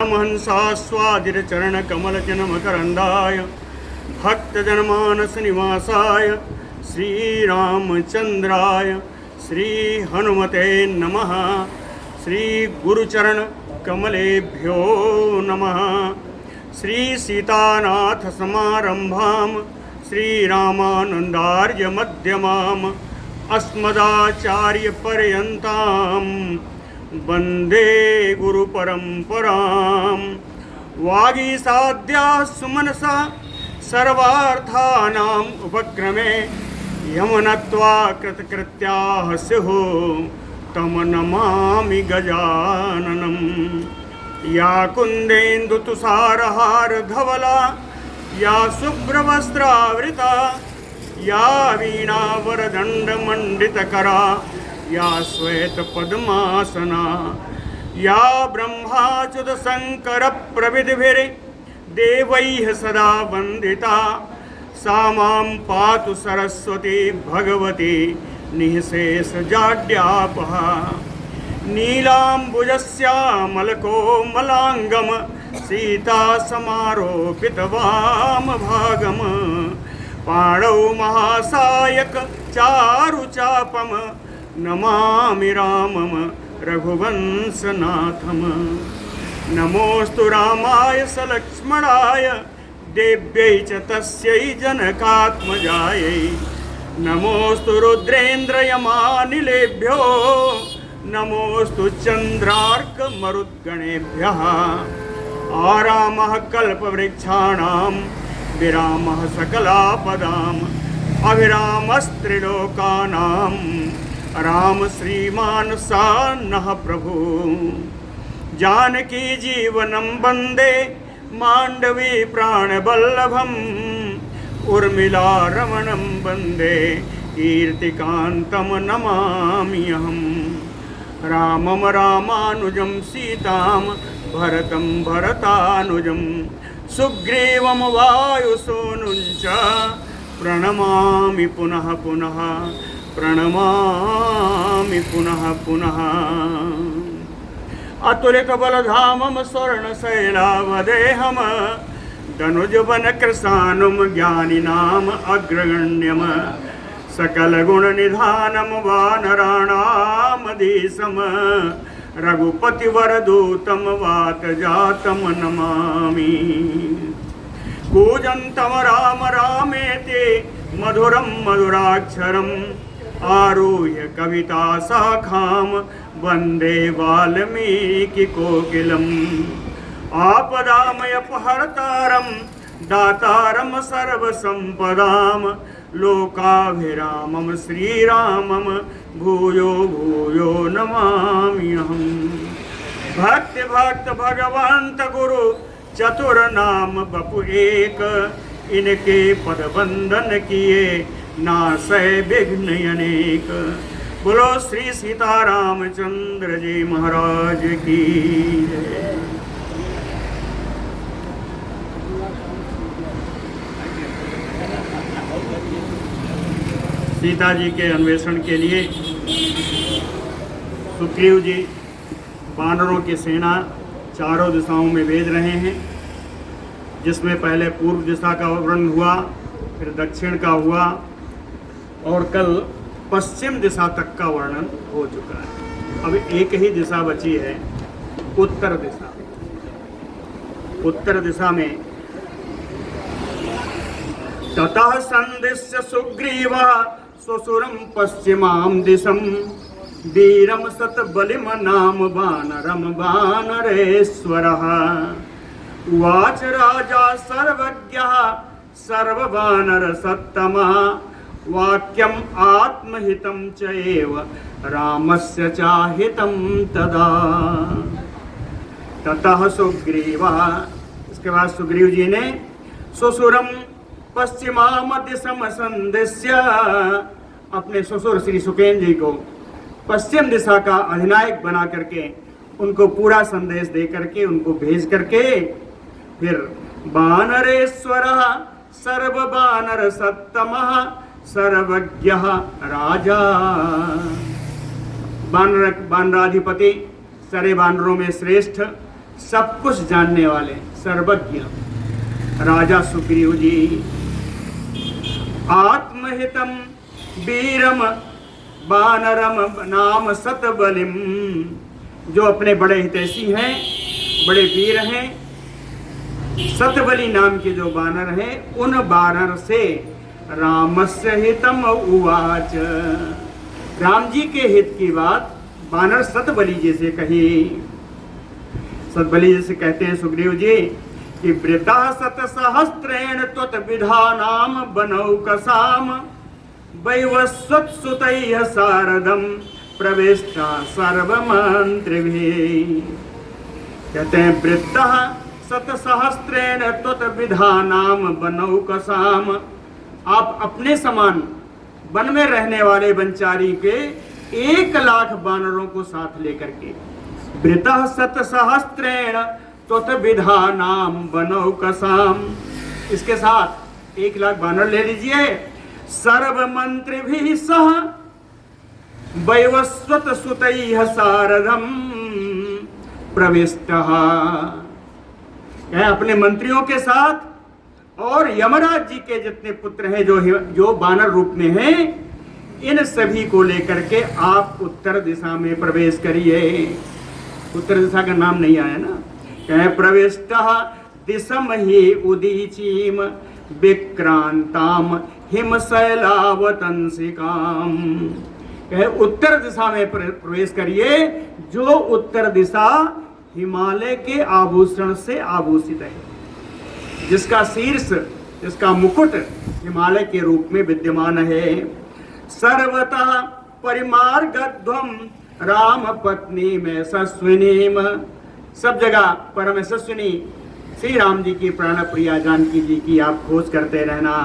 परमहंसास्वादिरचरणकमलजनमकरन्दाय भक्तजनमानसनिवासाय श्रीरामचन्द्राय श्रीहनुमते नमः। श्रीगुरुचरणकमलेभ्यो नमः। श्रीसीतानाथसमारम्भां श्रीरामानन्दार्यमध्यमाम् अस्मदाचार्यपर्यन्तां वन्दे गुरुपरम्परां। वागीसाद्याः सुमनसा सर्वार्थानाम् उपक्रमे यमनत्वा कृतकृत्याः स्युः तं नमामि गजाननम्। या कुन्देन्दुतुषारहारधवला या शुभ्रवस्त्रावृता या वीणावरदण्डमण्डितकरा या श्वेतपद्मासना या ब्रह्माच्युतशङ्करप्रभृतिभिर्देवैः सदा वन्दिता सा मां पातु सरस्वती भगवती निःशेषजाड्यापहा। नीलाम्बुजश्यामलकोमलाङ्गं सीतासमारोपितवामभागं पाणौ महासायक चारुचापं नमामि रामं रघुवंशनाथम्। नमोऽस्तु रामाय सलक्ष्मणाय देव्यै च तस्यै जनकात्मजायै। नमोऽस्तु रुद्रेन्द्रयमानिलेभ्यो नमोऽस्तु चन्द्रार्कमरुद्गणेभ्यः। आरामः कल्पवृक्षाणां विरामः सकलापदाम् अभिरामस्त्रिलोकानां राम श्रीमान् सान्नः प्रभु। जानकी जीवनं वन्दे माण्डवी प्राणवल्लभम् उर्मिलारमणं वन्दे कीर्तिकान्तं नमामि अहम्। रामं रामानुजं सीतां भरतं भरतानुजं सुग्रीवं वायुसूनुं च प्रणमामि पुनः पुनः प्रणमामि पुनः पुनः। अतुलितबलधामं स्वर्णशैलावदेहं धनुजवनकृशानुं ज्ञानिनाम् अग्रगण्यं सकलगुणनिधानं वानराणामधीशं रघुपतिवरदूतं वातजातं नमामि। कूजन्तं राम रामेति मधुरं मधुराक्षरम् आरुह्य कविताशाखां वन्दे वाल्मीकिकोकिलम्। आपदामयपहर्तारं दातारं सर्वसम्पदां लोकाभिरामं श्रीरामं भूयो भूयो नमामि अहम्। भक्त भक्त भगवंत गुरु चतुर नाम बपु एक इनके पद वंदन किए नासै विघ्न अनेक। बोलो श्री सीतारामचंद्र जी महाराज की जय। सीता जी के अन्वेषण के लिए सुग्रीव जी वानरों की सेना चारों दिशाओं में भेज रहे हैं, जिसमें पहले पूर्व दिशा का वर्णन हुआ, फिर दक्षिण का हुआ और कल पश्चिम दिशा तक का वर्णन हो चुका है। अब एक ही दिशा बची है, उत्तर दिशा। उत्तर दिशा में ततः संदिश्य सुग्रीवः स्वसुरं पश्चिमां दिशं वीरं शतबलिं नाम वानरं वानरेश्वरः। उवाच राजा सर्वज्ञः सर्ववानरसत्तमः वाक्यम् आत्महितं च एव रामस्य चाहितं तदा। ततः सुग्रीवः, इसके बाद सुग्रीव जी ने ससुरम पश्चिमाम दिशम संदिश्य अपने ससुर श्री सुकेन जी को पश्चिम दिशा का अधिनायक बना करके उनको पूरा संदेश दे करके उनको भेज करके फिर वानरेश्वरः सर्व वानर सत्तमः सर्वज्ञः राजा। वानराधिपति सारे वानरों में श्रेष्ठ सब कुछ जानने वाले सर्वज्ञ राजा सुग्रीव जी, आत्महितम वीरम वानरम नाम सतबलिम, जो अपने बड़े हितैषी हैं, बड़े वीर हैं, सतबली नाम के जो वानर हैं, उन वानर से रामस्य हितम उवाच, राम जी के हित की बात वानर सतबली जी से कही। सतबली जी से कहते हैं सुग्रीव जी कि वृता सत सहस्त्रेण त्वत विधानाम बनौकसाम वैवस्वत सुतैः सारदम प्रविष्टा सर्वमंत्रिभिः। कहते हैं वृत्ता सत सहस्त्रेण त्वत विधानाम बनौकसाम, आप अपने समान वन में रहने वाले वनचारी के 1,00,000 वानरों को साथ लेकर के, वृतः सत सहस्त्रेण त्वत विधानाम बनौकसाम, इसके साथ 1,00,000 वानर ले लीजिए, सर्व मंत्री भी सह वैवस्वत सुतैः सारथम प्रविष्टः, अपने मंत्रियों के साथ और यमराज जी के जितने पुत्र हैं जो वानर रूप में हैं, इन सभी को लेकर के आप उत्तर दिशा में प्रवेश करिए। उत्तर दिशा का नाम नहीं आया ना, कहे प्रविष्टः दिशम ही उदीचीम विक्रांताम हिमशैलावतंसिकाम, कहे उत्तर दिशा में प्रवेश करिए, जो उत्तर दिशा हिमालय के आभूषण से आभूषित है, जिसका शीर्ष, जिसका मुकुट हिमालय के रूप में विद्यमान है। सर्वतः परिमार्गध्वम राम पत्नी में सस्विनीम, सब जगह परम सस्विनी श्री राम जी की प्राण प्रिया जानकी जी की आप खोज करते रहना।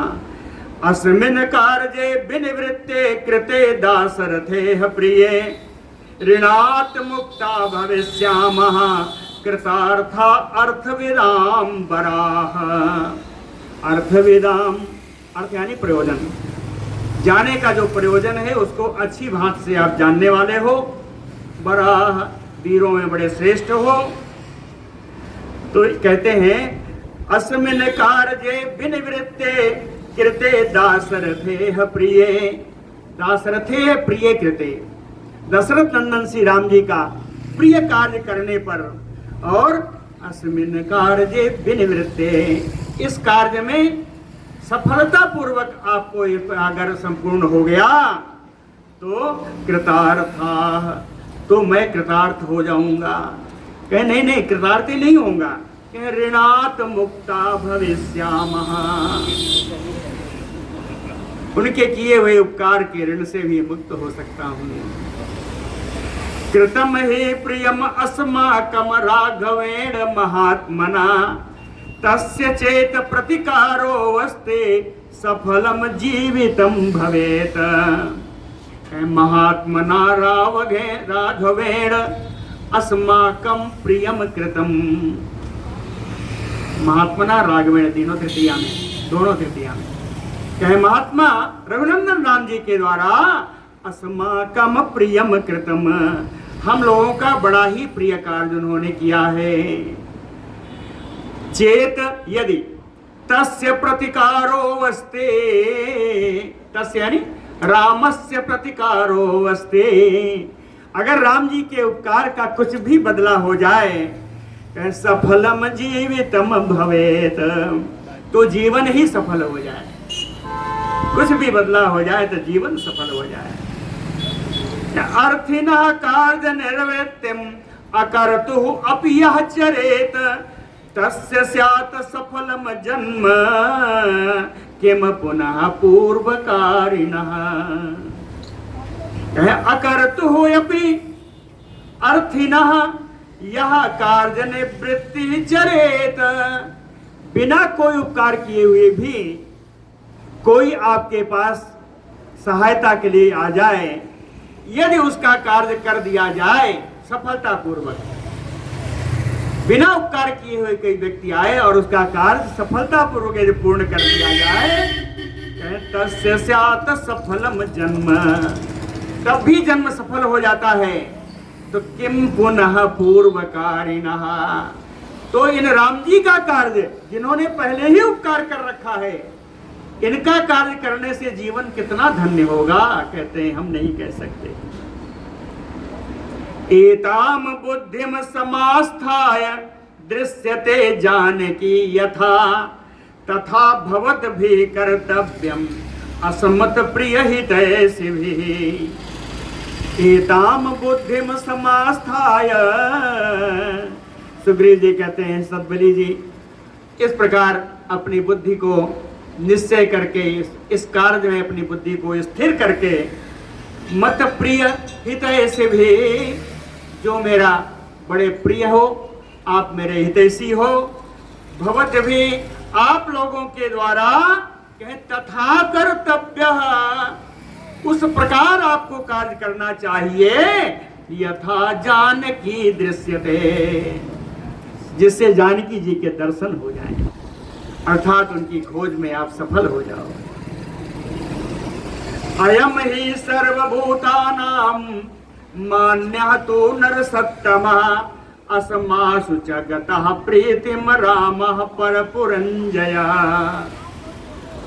अस्मिन् कार्ये विनिवृत्ते कृते दासरथे प्रिये ऋणात् मुक्ता भविष्यामः कृतार्था अर्थविदाम बराह। अर्थविदाम अर्थ यानी प्रयोजन, जाने का जो प्रयोजन है उसको अच्छी भांति से आप जानने वाले हो, बराह वीरों में बड़े श्रेष्ठ हो। तो कहते हैं अस्मिन् कार्ये विनिवृत्ते कृते दासरथे प्रिय, दासरथे प्रिय कृते, दशरथ नंदन श्री राम जी का प्रिय कार्य करने पर, और अस्मिन् कार्ये विनिवृत्ते, इस कार्य में सफलता पूर्वक आपको अगर संपूर्ण हो गया तो कृतार्था, तो मैं कृतार्थ हो जाऊंगा। कहे नहीं नहीं कृतार्थ ही नहीं होऊंगा, कहे ऋणात् मुक्ता भविष्यामः, उनके किए हुए उपकार के ऋण से भी मुक्त हो सकता हूँ। कृतम हे प्रियम अस्माकम राघवेण महात्मना तस्य चेत प्रतिकारो वस्ते सफलम जीवितम भवेत। महात्मना राघवेण अस्माकम प्रियम कृतम, महात्मना राघवेण तीनों तृतीया में, दोनों तृतीया में, कहे महात्मा रघुनंदन राम जी के द्वारा अस्माकम प्रियम कृतम, हम लोगों का बड़ा ही प्रिय कार्य उन्होंने किया है। चेत यदि तस्य प्रतिकारो वस्ते, तस्य यानी रामस्य प्रतिकारो वस्ते, अगर राम जी के उपकार का कुछ भी बदला हो जाए सफलम जीवितम भवेत, तो जीवन ही सफल हो जाए, कुछ भी बदला हो जाए तो जीवन सफल हो जाए। अर्थिनः कार्य निर्वृत्तिम अकर्तुः अपि यः चरेत तस्य स्यात् सफलम जन्म किम पुनः पूर्वकारिणः। अकर्तुः अपि अर्थिनः यः कार्य निवृत्ति चरेत, बिना कोई उपकार किए हुए भी कोई आपके पास सहायता के लिए आ जाए, यदि उसका कार्य कर दिया जाए सफलता पूर्वक, बिना उपकार किए हुए कोई व्यक्ति आए और उसका कार्य सफलता पूर्वक यदि पूर्ण कर दिया जाए तस्य स्यात् सफलम जन्म, तब भी जन्म सफल हो जाता है। तो किम पुनः पूर्वकारिणः, तो इन राम जी का कार्य, जिन्होंने पहले ही उपकार कर रखा है, इनका कार्य करने से जीवन कितना धन्य होगा, कहते हैं हम नहीं कह सकते। एताम बुद्धिम समास्थाय दृश्यते जानकी यथा, तथा भवत भी कर्तव्यम असमत प्रिय हितैषि भी। एताम बुद्धिम समास्थाय, सुग्रीव जी कहते हैं सतबली जी, इस प्रकार अपनी बुद्धि को निश्चय करके, इस कार्य में अपनी बुद्धि को स्थिर करके, मत प्रिय हितैषि भी, जो मेरा बड़े प्रिय हो, आप मेरे हितैषी हो, भवत भी, आप लोगों के द्वारा, कहे तथा कर्तव्य, उस प्रकार आपको कार्य करना चाहिए, यथा जानकी दृश्यते, जिससे जानकी जी के दर्शन हो जाएं, अर्थात उनकी खोज में आप सफल हो जाओ। अयम ही सर्वभूतानां मान्यः तो नरसत्तमः, अस्मासु च गतः प्रीतिम रामः परपुरञ्जयः।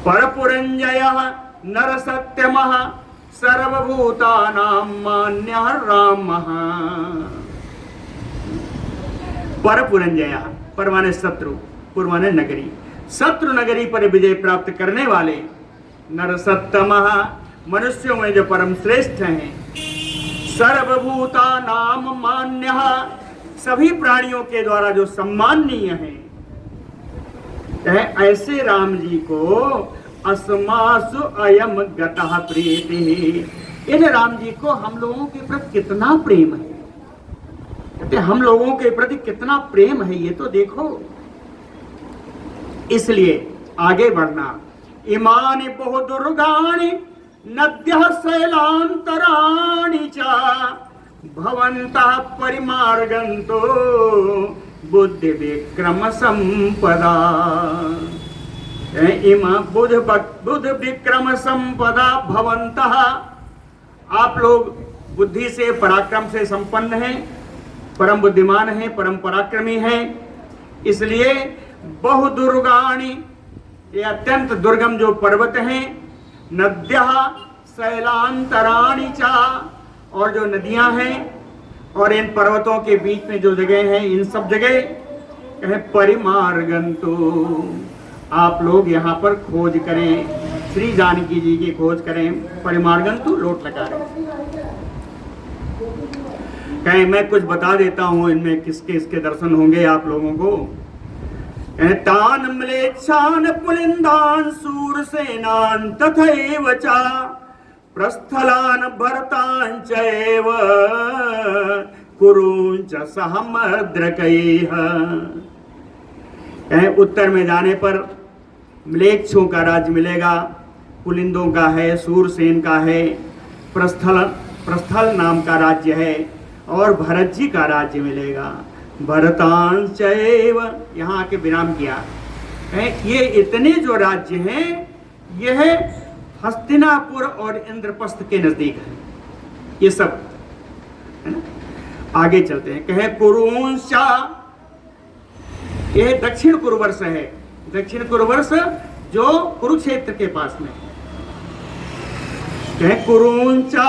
परपुरञ्जयः नरसत्तमः, सर्वभूतानां मान्यः रामः। परपुरञ्जयः, पर माने शत्रु, पुर माने नगरी, शत्रु नगरी पर विजय प्राप्त करने वाले, नरसत्तमः, मनुष्यों में जो परम श्रेष्ठ हैं, सर्वभूतानां मान्यः, सभी प्राणियों के द्वारा जो सम्माननीय हैं, ऐसे राम जी को अस्मासु अयम गतः प्रीति, इन राम जी को हम लोगों के प्रति कितना प्रेम है, कहते हम लोगों के प्रति कितना प्रेम है, ये तो देखो। इसलिए आगे बढ़ना। इमानि बहुदुर्गाणि नद्यः शैलान्तराणि च, भवन्तः परिमार्गन्तो बुद्धि विक्रम संपदा। बुद्ध विक्रम संपदा भवन्तः, आप लोग बुद्धि से, पराक्रम से संपन्न हैं, परम बुद्धिमान हैं, परम पराक्रमी हैं, इसलिए बहुदुर्गाणि, ये अत्यंत दुर्गम जो पर्वत हैं, नद्यः शैलान्तराणि च, और जो नदियां हैं, और इन पर्वतों के बीच में जो जगह हैं, इन सब जगह कहे परिमार्गन्तु, आप लोग यहाँ पर खोज करें, श्री जानकी जी की खोज करें। परिमार्गन्तु लोट लगा रहे, कहे मैं कुछ बता देता हूँ इनमें किसके इसके दर्शन होंगे आप लोगों को। तान म्लेच्छान पुलिंदान सूरसेनान तथैव च, प्रस्थलान भरतान चैव कुरुंच सहमद्रकैः। उत्तर में जाने पर म्लेच्छों का राज्य मिलेगा, पुलिंदों का है, सूरसेन का है, प्रस्थल नाम का राज्य है, और भरत जी का राज्य मिलेगा। भरतान चैव, यहाँ आके विराम किया, ये इतने जो राज्य हैं, यह हस्तिनापुर और इंद्रप्रस्थ के नजदीक है, ये सब है ना। आगे चलते हैं, कहे कुरुंशा, यह दक्षिण कुरुवर्ष है, दक्षिण कुरुवर्ष जो कुरुक्षेत्र के पास में। कहे कुरुंचा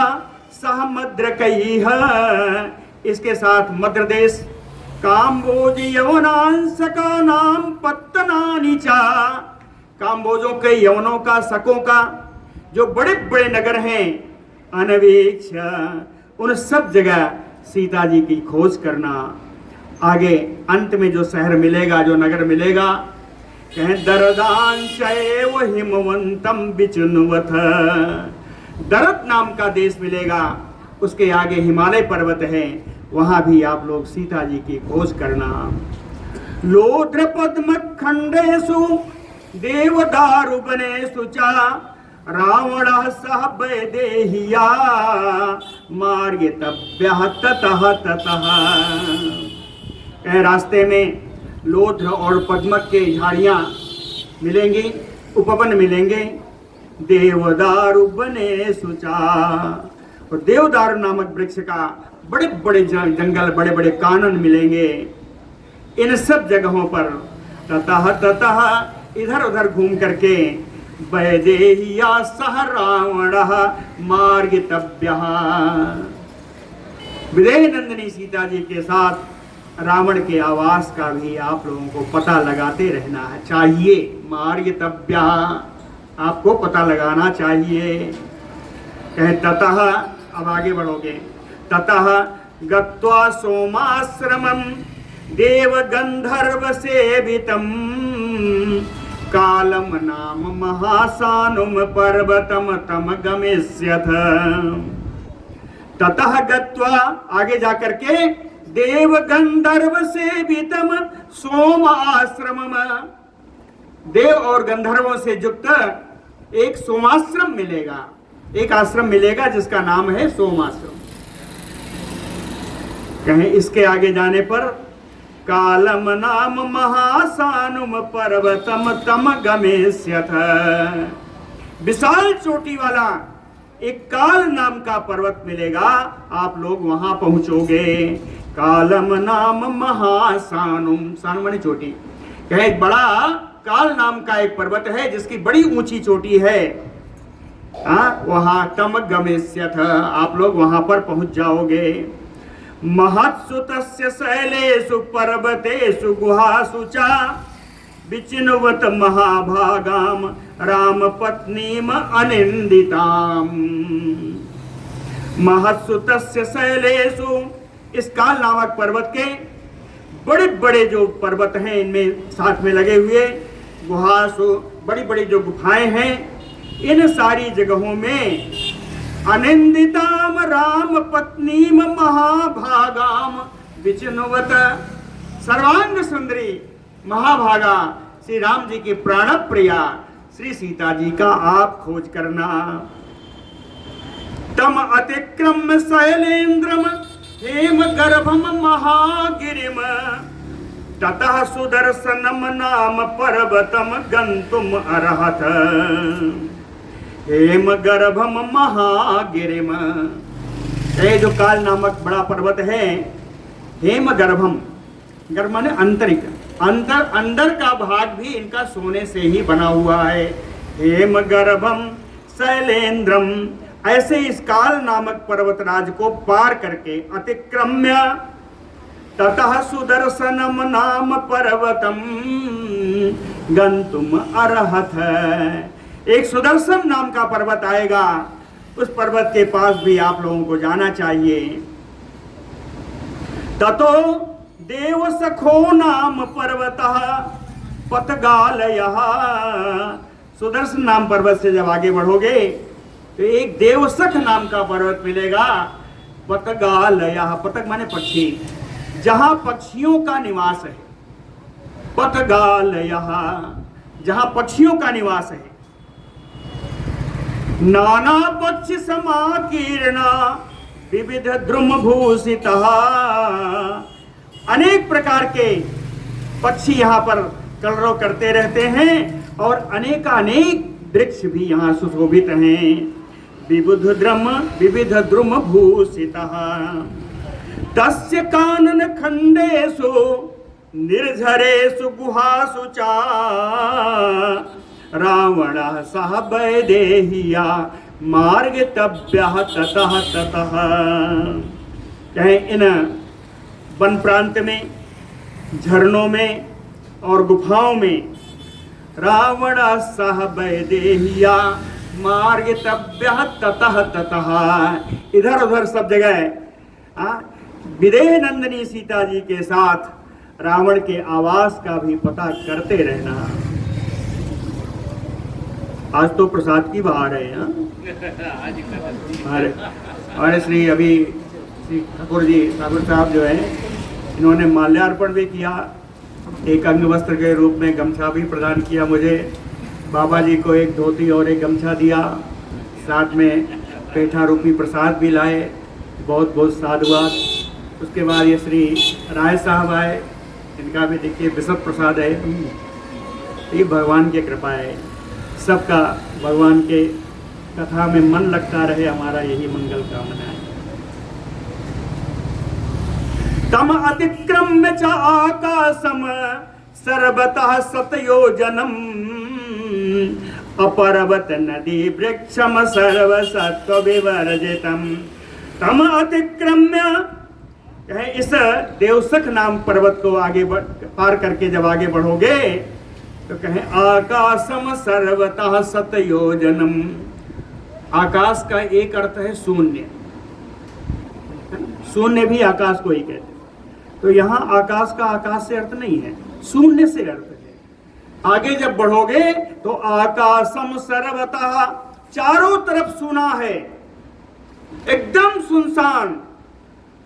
सह मद्रकैः, इसके साथ मद्र देश, काम्बोज यवनांश का नाम पत्तनानि च, काम्बोजों के, यवनों का, शकों का जो बड़े बड़े नगर हैं, अनवेक्ष, उन सब जगह सीता जी की खोज करना। आगे अंत में जो शहर मिलेगा, जो नगर मिलेगा, कहें दरदांशैव हिमवंतम विचुन्वथ, दरद नाम का देश मिलेगा, उसके आगे हिमालय पर्वत है, वहां भी आप लोग सीता जी की खोज करना। लोध्र पद्म खंडेषु देवदारु बनेषु च, रावणः सह वैदेह्या मार्गितव्यः ततः ततः। रास्ते में लोध्र और पद्मक के झाड़ियां मिलेंगी, उपवन मिलेंगे, देवदारु बनेषु च, और देवदारु नामक वृक्ष का बड़े बड़े जंगल, बड़े बड़े कानन मिलेंगे। इन सब जगहों पर ततः ततः इधर उधर घूम करके वैदेह्या सह रावणः मार्गितव्यः, विदेह नंदिनी सीता जी के साथ रावण के आवास का भी आप लोगों को पता लगाते रहना है चाहिए। मार्गितव्यः, आपको पता लगाना चाहिए। कहे ततः, अब आगे बढ़ोगे, ततः गत्वा सोमाश्रमं देव गंधर्व सेवितं कालम नाम महासानुम पर्वतम तम गमिष्यथ। ततः गत्वा, आगे जाकर के, देव गंधर्व सेवितम सोम आश्रमम, देव और गंधर्वों से युक्त एक सोमाश्रम मिलेगा, एक आश्रम मिलेगा जिसका नाम है सोमाश्रम। कहें इसके आगे जाने पर कालम नाम महासानुम पर्वतम तम गमेष्यथ, विशाल चोटी वाला एक काल नाम का पर्वत मिलेगा, आप लोग वहां पहुंचोगे। कालम नाम महासानुम, सानु माने चोटी, कहे बड़ा काल नाम का एक पर्वत है जिसकी बड़ी ऊंची चोटी है, वहां तम गमेष्यथ, आप लोग वहां पर पहुंच जाओगे। महत्सु तस्य शैलेषु पर्वतेषु गुहासु च विचिन्वत महाभागाम राम पत्नीम अनिंदिताम। महत्सु तस्य शैलेषु, इस काल नामक पर्वत के बड़े बड़े जो पर्वत हैं इनमें साथ में लगे हुए गुहासु, बड़ी बड़ी जो गुफाएं हैं, इन सारी जगहों में अनिंदिताम राम पत्नीम महाभागाम विचिन्वत, सर्वांग सुंदरी महाभागा श्री राम जी की प्राण प्रिया श्री सीता जी का आप खोज करना। तम अतिक्रम्य शैलेन्द्रम हेम गर्भम महागिरिम ततः सुदर्शनम नाम पर्वतम गंतुम अर्हत। हेम गर्भम महागिरिम, ये जो काल नामक बड़ा पर्वत है, हेम गर्भम, गर्भ माने आंतरिक, अंदर का भाग भी इनका सोने से ही बना हुआ है। हेम गर्भम शैलेन्द्रम, ऐसे इस काल नामक पर्वतराज को पार करके अतिक्रम्य ततः सुदर्शनम नाम पर्वतम गंतुम अर्हत। एक सुदर्शन नाम का पर्वत आएगा, उस पर्वत के पास भी आप लोगों को जाना चाहिए। ततो देव सखो नाम पर्वतः पथगालयः, सुदर्शन नाम पर्वत से जब आगे बढ़ोगे तो एक देवसख नाम का पर्वत मिलेगा। पथगालयः, पथक माने पक्षी, जहां पक्षियों का निवास है। पथगालयः, जहां पक्षियों का निवास है। नाना पक्षी समाकीर्णा विविध द्रुम भूषितः, अनेक प्रकार के पक्षी यहाँ पर कलरव करते रहते हैं और अनेकानेक वृक्ष भी यहाँ सुशोभित हैं। विविध द्रुम भूषितः तस्य कानन खंडेषु निर्झरेषु गुहासु च रावणः सह वैदेह्या मार्गितव्यः ततः ततः। कहें इन वन प्रांत में, झरनों में और गुफाओं में रावण सह वैदेह्या मार्गितव्यः ततः ततः, इधर उधर सब जगह विदेह नंदिनी सीता जी के साथ रावण के आवास का भी पता करते रहना। आज तो प्रसाद की बहार है। और श्री अभी श्री ठाकुर साहब जो है, इन्होंने माल्यार्पण भी किया, एक अंग वस्त्र के रूप में गमछा भी प्रदान किया मुझे। बाबा जी को एक धोती और एक गमछा दिया, साथ में पेठा रूपी प्रसाद भी लाए। बहुत बहुत साधुवाद। उसके बाद ये श्री राय साहब आए, इनका भी देखिए विशद प्रसाद है। ये भगवान की कृपा है, सबका भगवान के कथा में मन लगता रहे, हमारा यही मंगल कामना है। तम तम अतिक्रम्य च आकाशम सर्वतः सतयोजनम अपरवत नदी वृक्षम सर्वसत्व विवर्जितम। तम अतिक्रम्य, इस देवसख नाम पर्वत को आगे पार करके जब आगे बढ़ोगे तो कहें आकाशम सर्वतः सतयोजनम। आकाश का एक अर्थ है शून्य, शून्य भी आकाश को ही कहते हैं। तो यहाँ आकाश का आकाश से अर्थ नहीं है, शून्य से अर्थ है। आगे जब बढ़ोगे तो आकाशम सर्वतः, चारों तरफ सुना है, एकदम सुनसान।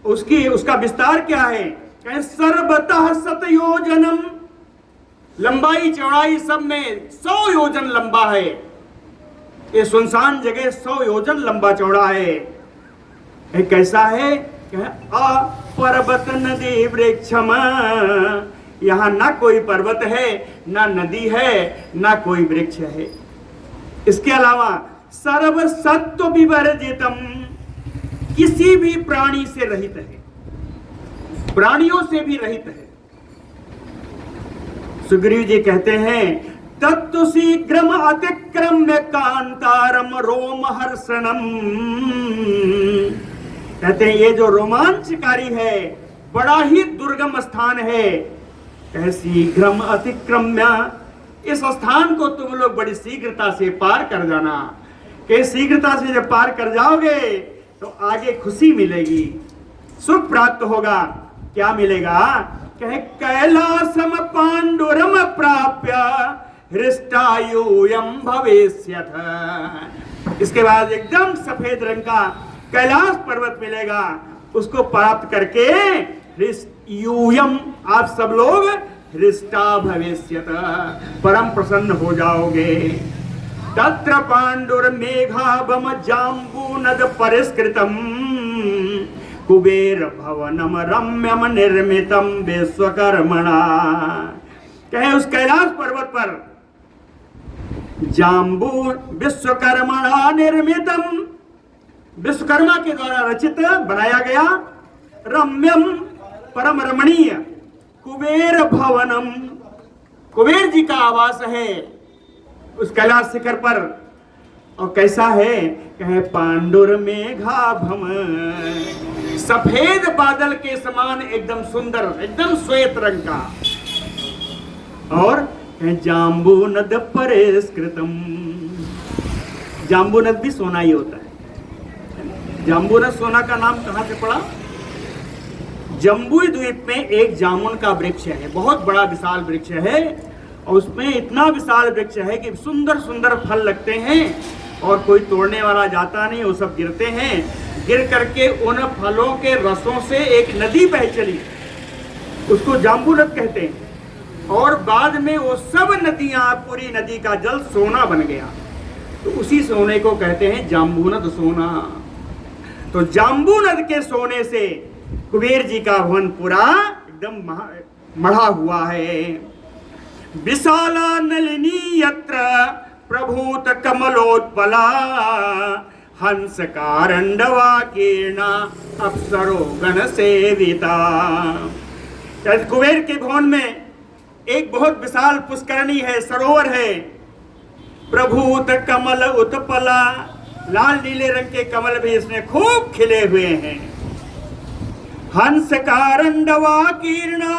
उसका विस्तार क्या है? कहें सर्वतः सतयोजनम, लंबाई चौड़ाई सब में 100 योजन लंबा है। ये सुनसान जगह 100 योजन लंबा चौड़ा है। कैसा है? पर्वत नदी वृक्षम, यहाँ ना कोई पर्वत है, ना नदी है, ना कोई वृक्ष है। इसके अलावा सर्व सत्व विवर्जितम, किसी भी प्राणी से रहित है, प्राणियों से भी रहित है। सुग्रीव जी कहते हैं तत्तु शीघ्रम अतिक्रम्य कांतारम रोमहर्षणम। कहते हैं ये जो रोमांचकारी है, बड़ा ही दुर्गम स्थान है। शीघ्रम अतिक्रम्य, इस स्थान को तुम लोग बड़ी शीघ्रता से पार कर जाना। कि शीघ्रता से जब पार कर जाओगे तो आगे खुशी मिलेगी, सुख प्राप्त होगा। क्या मिलेगा? कहे कैलासम पांडुरम प्राप्य हृष्टायूयम भवेष्यथ। इसके बाद एकदम सफेद रंग का कैलाश पर्वत मिलेगा, उसको प्राप्त करके हृष्टयूयम, आप सब लोग हृष्टा भवेष्यथ, परम प्रसन्न हो जाओगे। तत्र पांडुर्मेघाभम जाम्बूनद परिष्कृतम कुबेर भवनम रम्यम निर्मितम विश्वकर्मणा। कहे उस कैलाश पर्वत पर जाम्बू विश्वकर्मणा निर्मितम, विश्वकर्मा के द्वारा रचित बनाया गया, रम्यम परम रमणीय, कुबेर भवनम, कुबेर जी का आवास है उस कैलाश शिखर पर। और कैसा है? कहे पांडुर मेघाभम, सफेद बादल के समान एकदम सुंदर, एकदम श्वेत रंग का। और जाम्बू नद परिष्कृतम, जाम्बू नद भी सोना ही होता है। जाम्बू नद सोना का नाम कहां से पड़ा? जम्बू द्वीप में एक जामुन का वृक्ष है, बहुत बड़ा विशाल वृक्ष है, और उसमें इतना विशाल वृक्ष है कि सुंदर सुंदर फल लगते हैं और कोई तोड़ने वाला जाता नहीं, वो सब गिरते हैं। गिर करके उन फलों के रसों से एक नदी बह चली, उसको जाम्बू नद कहते हैं। और बाद में वो सब नदियां, पूरी नदी का जल सोना बन गया, तो उसी सोने को कहते हैं जाम्बू नद सोना। तो जाम्बू नद के सोने से कुबेर जी का भवन पूरा एकदम मढ़ा हुआ है। विशाला नलिनी यत्र प्रभूत कमलोत्पला हंस कारंडवा कीर्णा अप्सरो गण सेविता। कुबेर के भवन में एक बहुत विशाल पुष्करणी है, सरोवर है। प्रभूत कमल उत्पला, लाल नीले रंग के कमल भी इसमें खूब खिले हुए हैं। हंस कारंडवा कीर्णा,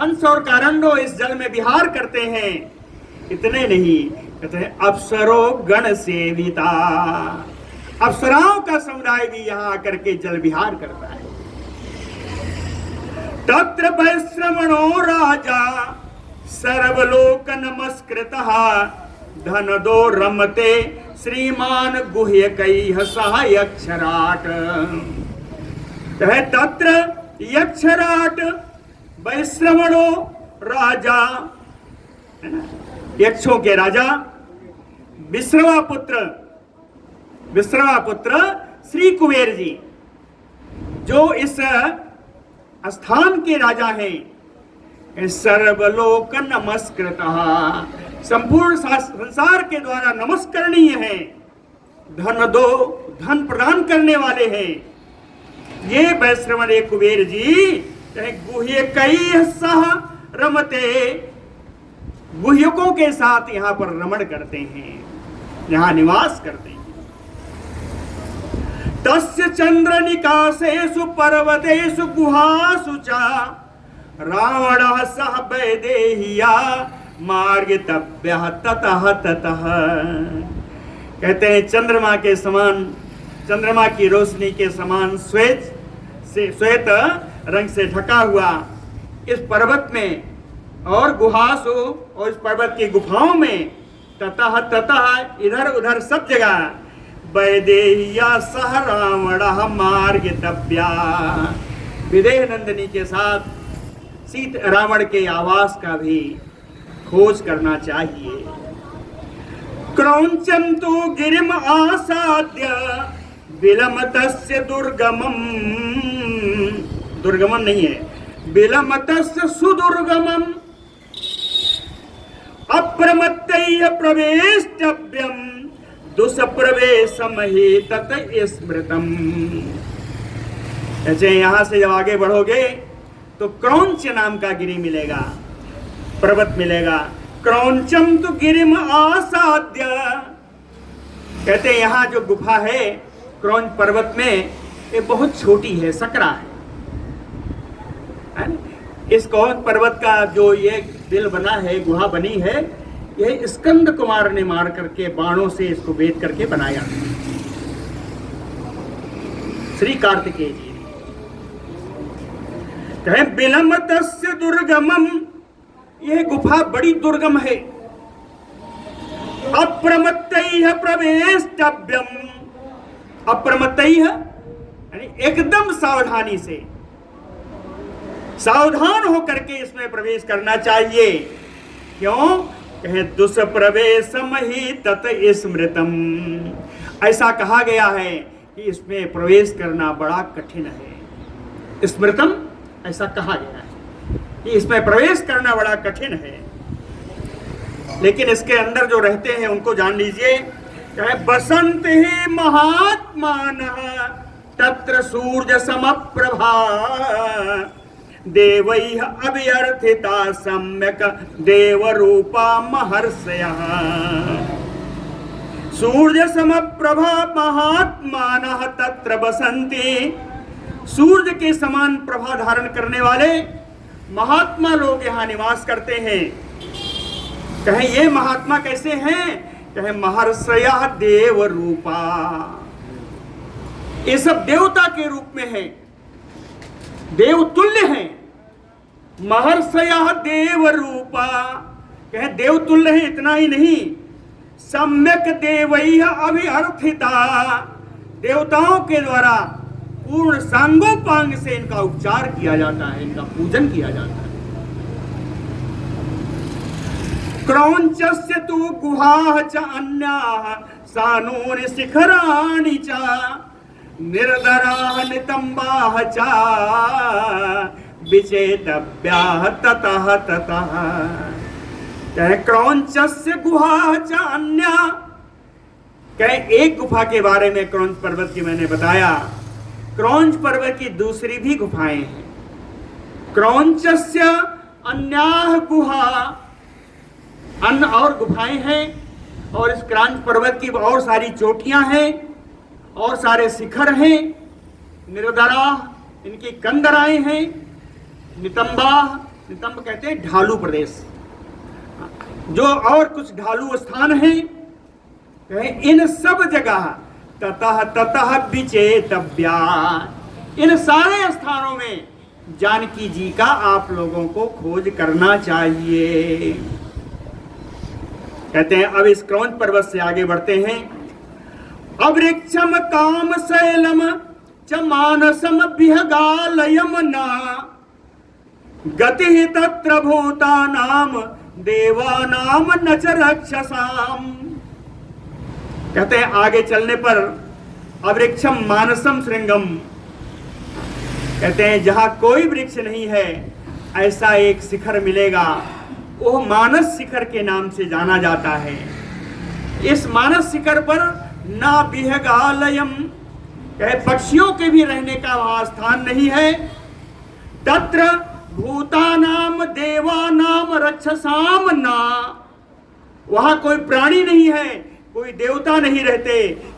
हंस और कारंडो इस जल में विहार करते हैं। इतने नहीं, कहते हैं अप्सरो गण सेविता, अप्सराओं का समुदाय भी यहाँ आकर के जल विहार करता है। तत्र वैश्रवणो राजा सर्वलोक नमस्कृतः धनदो रमते श्रीमान गुह्यकैः सह यक्षराट। तत्र यक्षराट वैश्रवणो राजा, यक्षों के राजा, विश्रवा पुत्र श्री कुबेर जी, जो इस स्थान के राजा हैं। सर्वलोक नमस्कृतः, संपूर्ण संसार के द्वारा नमस्करणीय है। धन दो, धन प्रदान करने वाले हैं। ये वैश्रवण कुबेर जी गुह्य कई सह रमते, गुह्यकों के साथ यहाँ पर रमण करते हैं, यहाँ निवास करते हैं। तस्य चंद्र निकासेषु पर्वतेषु गुहासु च रावणः सह वैदेह्या मार्गितव्यः ततः ततः। कहते हैं चंद्रमा के समान, चंद्रमा की रोशनी के समान श्वेत रंग से ढका हुआ इस पर्वत में और गुहासु, और इस पर्वत की गुफाओं में ततः ततः इधर उधर सब जगह वैदेह्या सह रावणः मार्गितव्या, विदेह नंदिनी के साथ रावण के आवास का भी खोज करना चाहिए। क्रौंचम तो गिरिम आसाद्य विलमतस्य दुर्गमम, दुर्गमम नहीं है, विलमतस्य सुदुर्गमम अप्रमत्तैः प्रवेष्टव्यम दुष्प्रवेशम हि तत स्मृतम। ऐसे यहां से जब आगे बढ़ोगे तो क्रौंच नाम का गिरि मिलेगा, पर्वत मिलेगा। क्रौंचम तो गिरिम आसाद्य, कहते हैं यहाँ जो गुफा है क्रौंच पर्वत में, ये बहुत छोटी है, सकरा है। इस क्रौंच पर्वत का जो ये दिल बना है, गुहा बनी है, यह स्कंद कुमार ने मार करके बाणों से इसको भेद करके बनाया, श्री कार्तिकेय जी। कहे विलंबतस्य दुर्गमम, यह गुफा बड़ी दुर्गम है। अप्रमत्तैः प्रवेष्टव्यम, अप्रमत्तैः यानी एकदम सावधानी से, सावधान होकर के इसमें प्रवेश करना चाहिए। क्यों? कहे दुष्प्रवेशम हि तत स्मृतम, ऐसा कहा गया है कि इसमें प्रवेश करना बड़ा कठिन है। स्मृतम, ऐसा कहा गया है कि इसमें प्रवेश करना बड़ा कठिन है। लेकिन इसके अंदर जो रहते हैं उनको जान लीजिए। कहे बसंत ही महात्मानः तत्र सूर्य समप्रभा देवैः अभ्यर्थिता सम्यक देवरूपा महर्षयः। सूर्य समप्रभा महात्मानः तत्र बसंती, सूर्य के समान प्रभा धारण करने वाले महात्मा लोग यहाँ निवास करते हैं। कहे ये महात्मा कैसे हैं? कहे महर्षयः देव रूपा, ये सब देवता के रूप में है, देवतुल्य हैं। महर्षयः देव रूपा, कहे देवतुल्य है, इतना ही नहीं, सम्यक देवैः अभिअर्थिता, देवताओं के द्वारा पूर्ण सांगोपांग से इनका उपचार किया जाता है, इनका पूजन किया जाता है। क्रौंचस्य तु गुहाः च अन्याः सानूनि शिखराणि च निर्धराः नितंबाः च विचेतव्याः ततः ततः। कहे क्रौंचस्य गुहाः च अन्या, कहे एक गुफा के बारे में क्रौंच पर्वत की मैंने बताया, क्रौंच पर्वत की दूसरी भी गुफाएं हैं। क्रौंचस्य अन्याः गुहा, अन्य और गुफाएं हैं, और इस क्रौंच पर्वत की और सारी चोटियां हैं और सारे शिखर हैं। निर्दरा, इनकी कंदराएं हैं। नितंबा, नितंब कहते हैं ढालू प्रदेश, जो और कुछ ढालू स्थान हैं। इन सब जगह ततः ततः विचेतव्या, इन सारे स्थानों में जानकी जी का आप लोगों को खोज करना चाहिए। कहते हैं अब इस क्रौंच पर्वत से आगे बढ़ते हैं। अवृक्षम काम शैलम च मानसम विहगालयम ना गति तत्र भूतानाम देवानाम न च रक्षसाम। कहते हैं आगे चलने पर अवृक्षम मानसम श्रृंगम, कहते हैं जहां कोई वृक्ष नहीं है ऐसा एक शिखर मिलेगा, वो मानस शिखर के नाम से जाना जाता है। इस मानस शिखर पर ना विहगालयम, कहे पक्षियों के भी रहने का वहां स्थान नहीं है। तत्र भूतानाम देवानाम रक्षसाम ना, वहां कोई प्राणी नहीं है, कोई देवता नहीं रहते,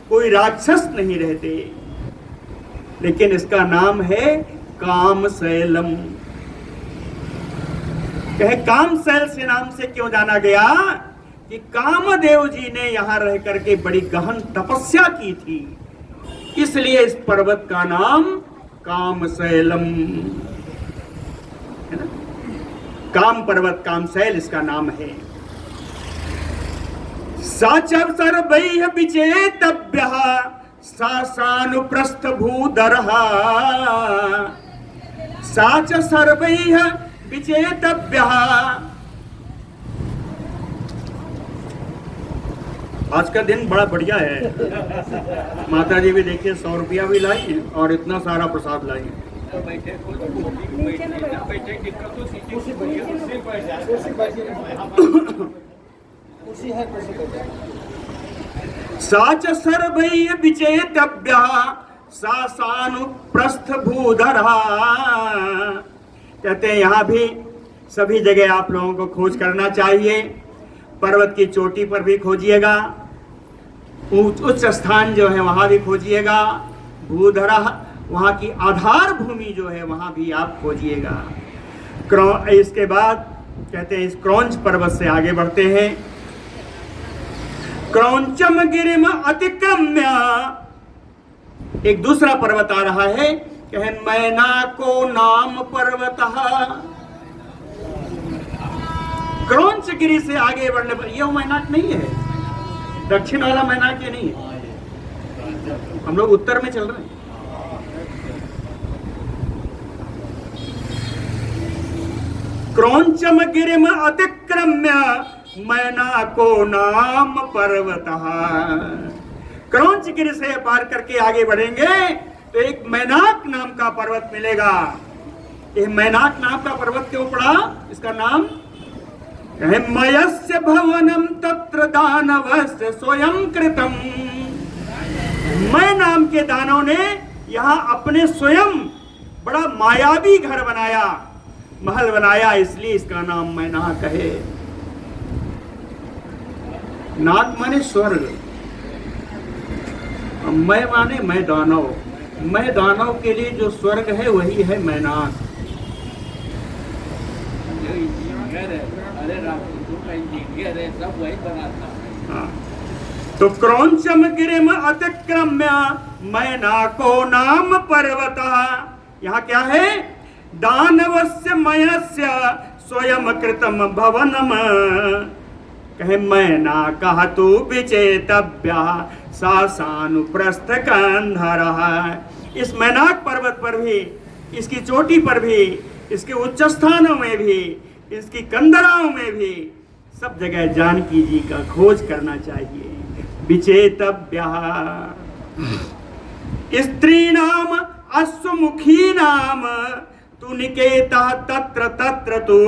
कोई राक्षस नहीं रहते, लेकिन इसका नाम है कामशैलम। कहे कामशैल से नाम से क्यों जाना गया कि कामदेव जी ने यहां रह करके बड़ी गहन तपस्या की थी, इसलिए इस पर्वत का नाम कामशैलम है ना। काम पर्वत कामशैल इसका नाम है। साचव सर्वैः विचेतव्यः सासानुप्रस्थ भूधरः, साच सर्वैः विचेतव्यः। आज का दिन बड़ा बढ़िया है। माता जी भी देखिए 100 रुपया भी लाई और इतना सारा प्रसाद लाई। साच सर्वैः विचेतव्यः सासानुप्रस्थ भूधरः। कहते हैं यहाँ भी सभी जगह आप लोगों को खोज करना चाहिए। पर्वत की चोटी पर भी खोजिएगा, उच्च स्थान जो है वहां भी खोजिएगा, भूधरा वहां की आधार भूमि जो है वहां भी आप खोजिएगा। इसके बाद कहते हैं इस क्रौंच पर्वत से आगे बढ़ते हैं। क्रौंचम गिरिम अतिक्रम्य, एक दूसरा पर्वत आ रहा है, कहे मैनाको नाम पर्वतः। क्रौंच गिरी से आगे बढ़ने पर यह मैनाक नहीं है, दक्षिण वाला मैनाक ये नहीं है, हम लोग उत्तर में चल रहे हैं। क्रौंचम गिरिम अतिक्रम्य मैनाको नाम पर्वतः। क्रौंच गिरी से पार करके आगे बढ़ेंगे तो एक मैनाक नाम का पर्वत मिलेगा। यह मैनाक नाम का पर्वत क्यों पड़ा, इसका नाम मयस्य भवनम तत्र दानवस्य स्वयं कृतम। मैं नाम के दानव ने यहां अपने स्वयं बड़ा मायावी घर बनाया, महल बनाया, इसलिए इसका नाम मैनाक है। नाक माने स्वर्ग, मैं माने मैं दानव, मैं दानव के लिए जो स्वर्ग है वही है मैनाक। तो क्रौंचम गिरिम अतिक्रम्य मैनाको नाम पर्वतः। यहाँ क्या है, दानवस्य मयस्य स्वयं कृतम भवनम। कहे मैनाकः तु विचेतव्यः सासानुप्रस्थ कंधरः। इस मैनाक पर्वत पर भी, इसकी चोटी पर भी, इसके उच्च स्थानों में भी, इसकी कंदराओं में भी, सब जगह जानकी जी का खोज करना चाहिए। विचेतव्यः स्त्रीणाम अश्वमुखीनाम तु निकेतः तत्र तत्र तु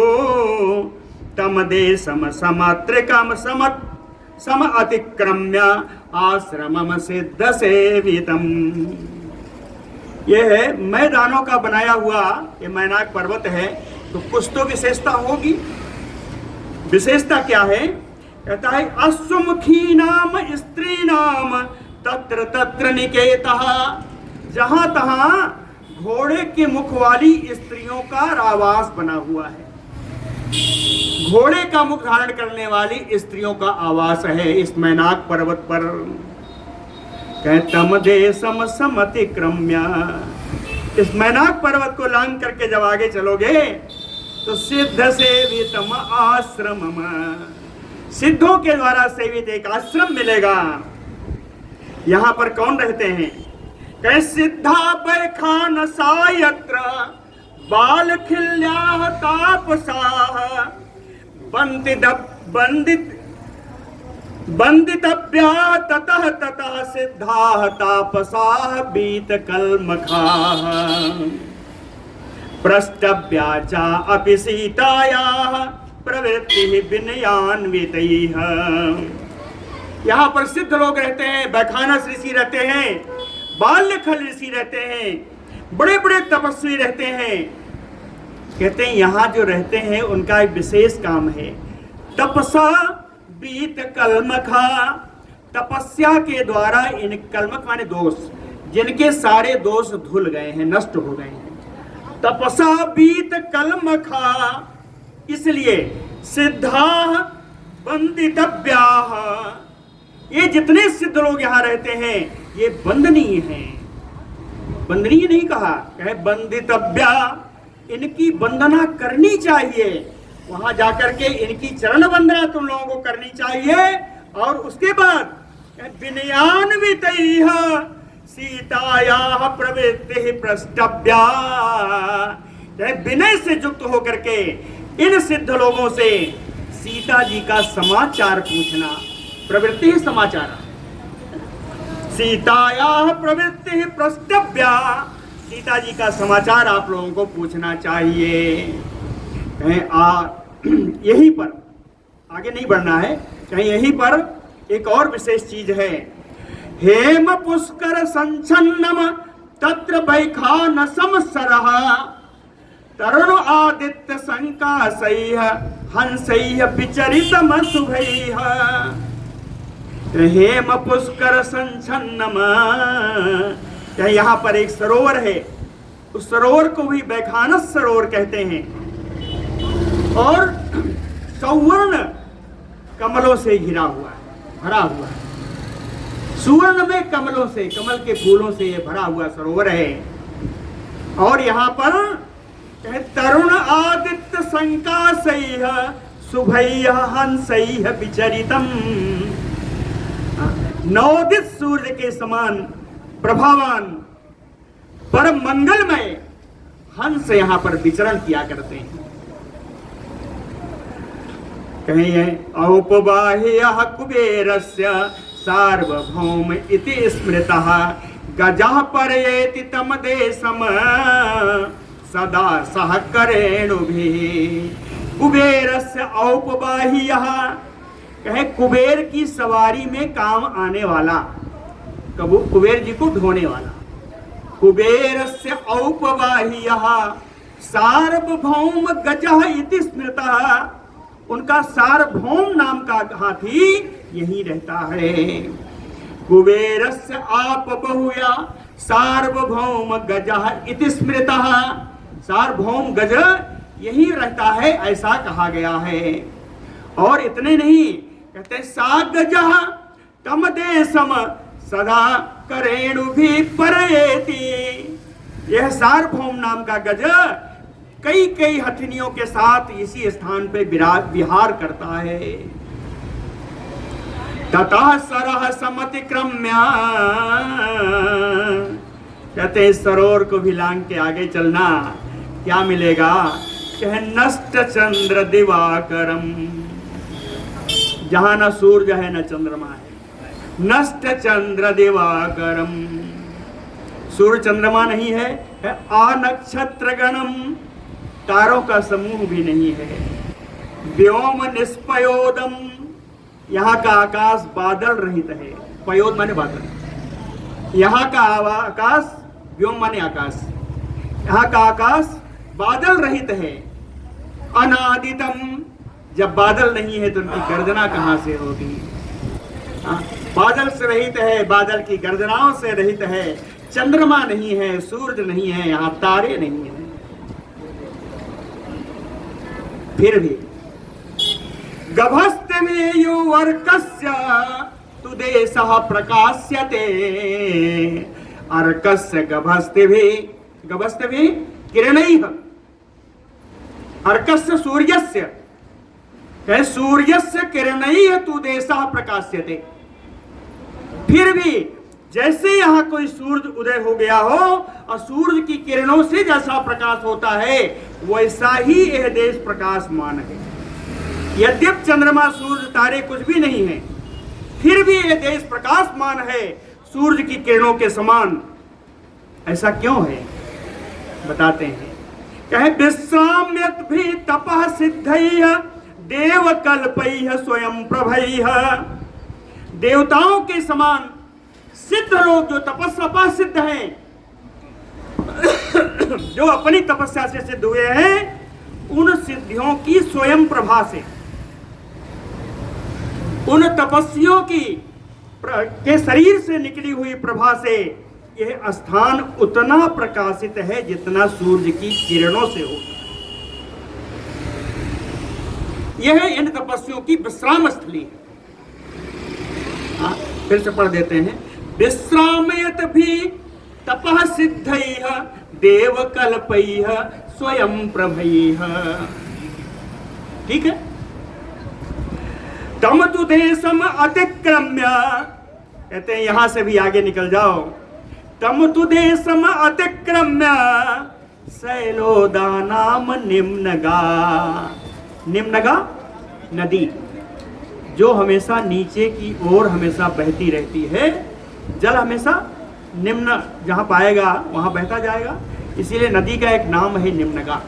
तम देशम समत्रिकम सम अतिक्रम्य आश्रमम सिद्ध सेवितम। यह है मैदानों का बनाया हुआ ये मैनाक पर्वत है, तो कुछ तो विशेषता होगी। विशेषता क्या है, कहता है अश्वमुखी नाम स्त्री नाम तत्र तत्र निकेतः। जहां तहां घोड़े के मुख वाली स्त्रियों का आवास बना हुआ है, घोड़े का मुख धारण करने वाली स्त्रियों का आवास है इस मैनाक पर्वत पर। कहतम देशम समतिक्रम्य। इस मैनाक पर्वत को लांग करके जब आगे चलोगे तो सिद्ध सेवितम आश्रमम, सिद्धों के द्वारा सेवित एक आश्रम मिलेगा। यहां पर कौन रहते हैं, कह सिद्धा बैखान सायत्र बाल खिल्या तापसाः बंदितव्या ततः ततः सिद्धाः तापसाः बीतकल्मखाः प्रष्टव्या च अपि सीतायाः प्रवृत्तिः विनयान्वितैः। यहाँ पर सिद्ध लोग रहते हैं, बैखानस ऋषि रहते हैं, बाल्यखल ऋषि रहते हैं, बड़े बड़े तपस्वी रहते हैं। कहते हैं यहाँ जो रहते हैं उनका एक विशेष काम है, तपसा बीत कलमखा। तपस्या के द्वारा इन कलमख माने दोष, जिनके सारे दोष धुल गए हैं, नष्ट हो गए हैं। तपसा बीत कलमखा, इसलिए सिद्धा बंदितव्या। ये जितने सिद्ध लोग यहाँ रहते हैं ये बंदनीय हैं। बंदनीय नहीं कहा, कहे बंदितव्या, इनकी वंदना करनी चाहिए। वहां जाकर के इनकी चरण वंदना तुम लोगों को करनी चाहिए। और उसके बाद विनयान्वित सीताया प्रवृत्ति प्रष्टव्या, विनय से युक्त होकर के इन सिद्ध लोगों से सीता जी का समाचार पूछना। प्रवृत्ति समाचार, सीताया प्रवृत्ति प्रष्टव्या, सीता जी का समाचार आप लोगों को पूछना चाहिए। कहें यहीं पर आगे नहीं बढ़ना है, कहीं यहीं पर एक और विशेष चीज है। हेम पुष्कर संचन्नम तत्र बैखानसम सरः, तरुण आदित्य संकासैः हंसैः विचरितम शुभैः। हेम पुष्कर संचन्नम, यहाँ पर एक सरोवर है, उस सरोवर को भी बैखानस सरोवर कहते हैं। और सौवर्ण कमलों से घिरा हुआ है, भरा हुआ है। सुवर्ण में कमलों से, कमल के फूलों से ये भरा हुआ सरोवर है। और यहाँ पर तरुण आदित्य संकासैः शुभैः हंसैः विचरितम, नवोदित सूर्य के समान प्रभावान परम मंगलमय हंस यहाँ पर विचरण किया करते हैं। कहिए औपबाह्यः कुबेरस्य सार्वभौम इति स्मृतः, गजः परयेति तम देशम सदा सह करेणुभिः। कुबेरस्य औपबाह्यः, कहे कुबेर की सवारी में काम आने वाला, कुबेर जी को ढोने वाला। कुबेरस्य औपबाह्यः सार्वभौम गजः इति स्मृतः, उनका सार्वभौम नाम का हाथी यही रहता है। कुबेरस्य आप बहुया सार्वभौम गजः इति स्मृतः, सार्वभौम गज यही रहता है, ऐसा कहा गया है। और इतने नहीं, कहते सा गजः तम देशम सदा करेणु भी परयेति। यह सार्वभौम नाम का गज कई कई हथिनियों के साथ इसी स्थान पे विहार करता है। ततः सरह समतिक्रम्य, कहते सरोवर को भी लांग के आगे चलना, क्या मिलेगा? कह नष्ट चंद्र दिवाकरम, जहां न सूर्य है न चंद्रमा है। नष्ट चंद्र दिवाकरम, सूर्य चंद्रमा नहीं है, अनक्षत्र गणम, तारों का समूह भी नहीं है। व्योम निष्पयोदम, यहाँ का आकाश बादल रहित है। पयोद माने बादल, यहाँ का आकाश, व्योम माने आकाश, यहाँ का आकाश बादल रहित है। अनादितम, जब बादल नहीं है तो उनकी गर्जना कहाँ से होगी? बादल से रहित है, बादल की गर्जनाओं से रहित है। चंद्रमा नहीं है, सूर्य नहीं है, यहाँ तारे नहीं है। फिर भी गभस्ते में यो अर्कस्य तु देशः प्रकाश्यते, अर्कस्य गभस्ते भी किरणैः, अर्कस्य सूर्यस्य, कहे सूर्यस्य किरणैः तु देशः प्रकाश्यते। फिर भी जैसे यहाँ कोई सूर्य उदय हो गया हो और सूर्य की किरणों से जैसा प्रकाश होता है वैसा ही यह देश प्रकाशमान है। यद्यप चंद्रमा सूर्य तारे कुछ भी नहीं है, फिर भी यह देश प्रकाशमान है सूर्य की किरणों के समान। ऐसा क्यों है बताते हैं। कहे विश्राम्यत भी तपः सिद्धैः देव कल्पैः स्वयं प्रभैः, देवताओं के समान सिद्ध लोग जो तपस्या सिद्ध हैं, जो अपनी तपस्या से सिद्ध हुए हैं, उन सिद्धियों की स्वयं प्रभा से, उन तपस्वियों की के शरीर से निकली हुई प्रभा से यह स्थान उतना प्रकाशित है जितना सूर्य की किरणों से हो। यह इन तपस्वियों की विश्राम स्थली है। फिर से पढ़ देते हैं। विश्रामयत भी तपः सिद्धैः देव कल्पैः स्वयं प्रभैः। ठीक है। तम तु देशम अतिक्रम्य, कहते हैं यहां से भी आगे निकल जाओ। तम तु देशम अतिक्रम्य शैलोदानाम निम्नगा। निम्नगा नदी जो हमेशा नीचे की ओर हमेशा बहती रहती है। जल हमेशा निम्न जहां पाएगा वहां बहता जाएगा, इसीलिए नदी का एक नाम है निम्नगा।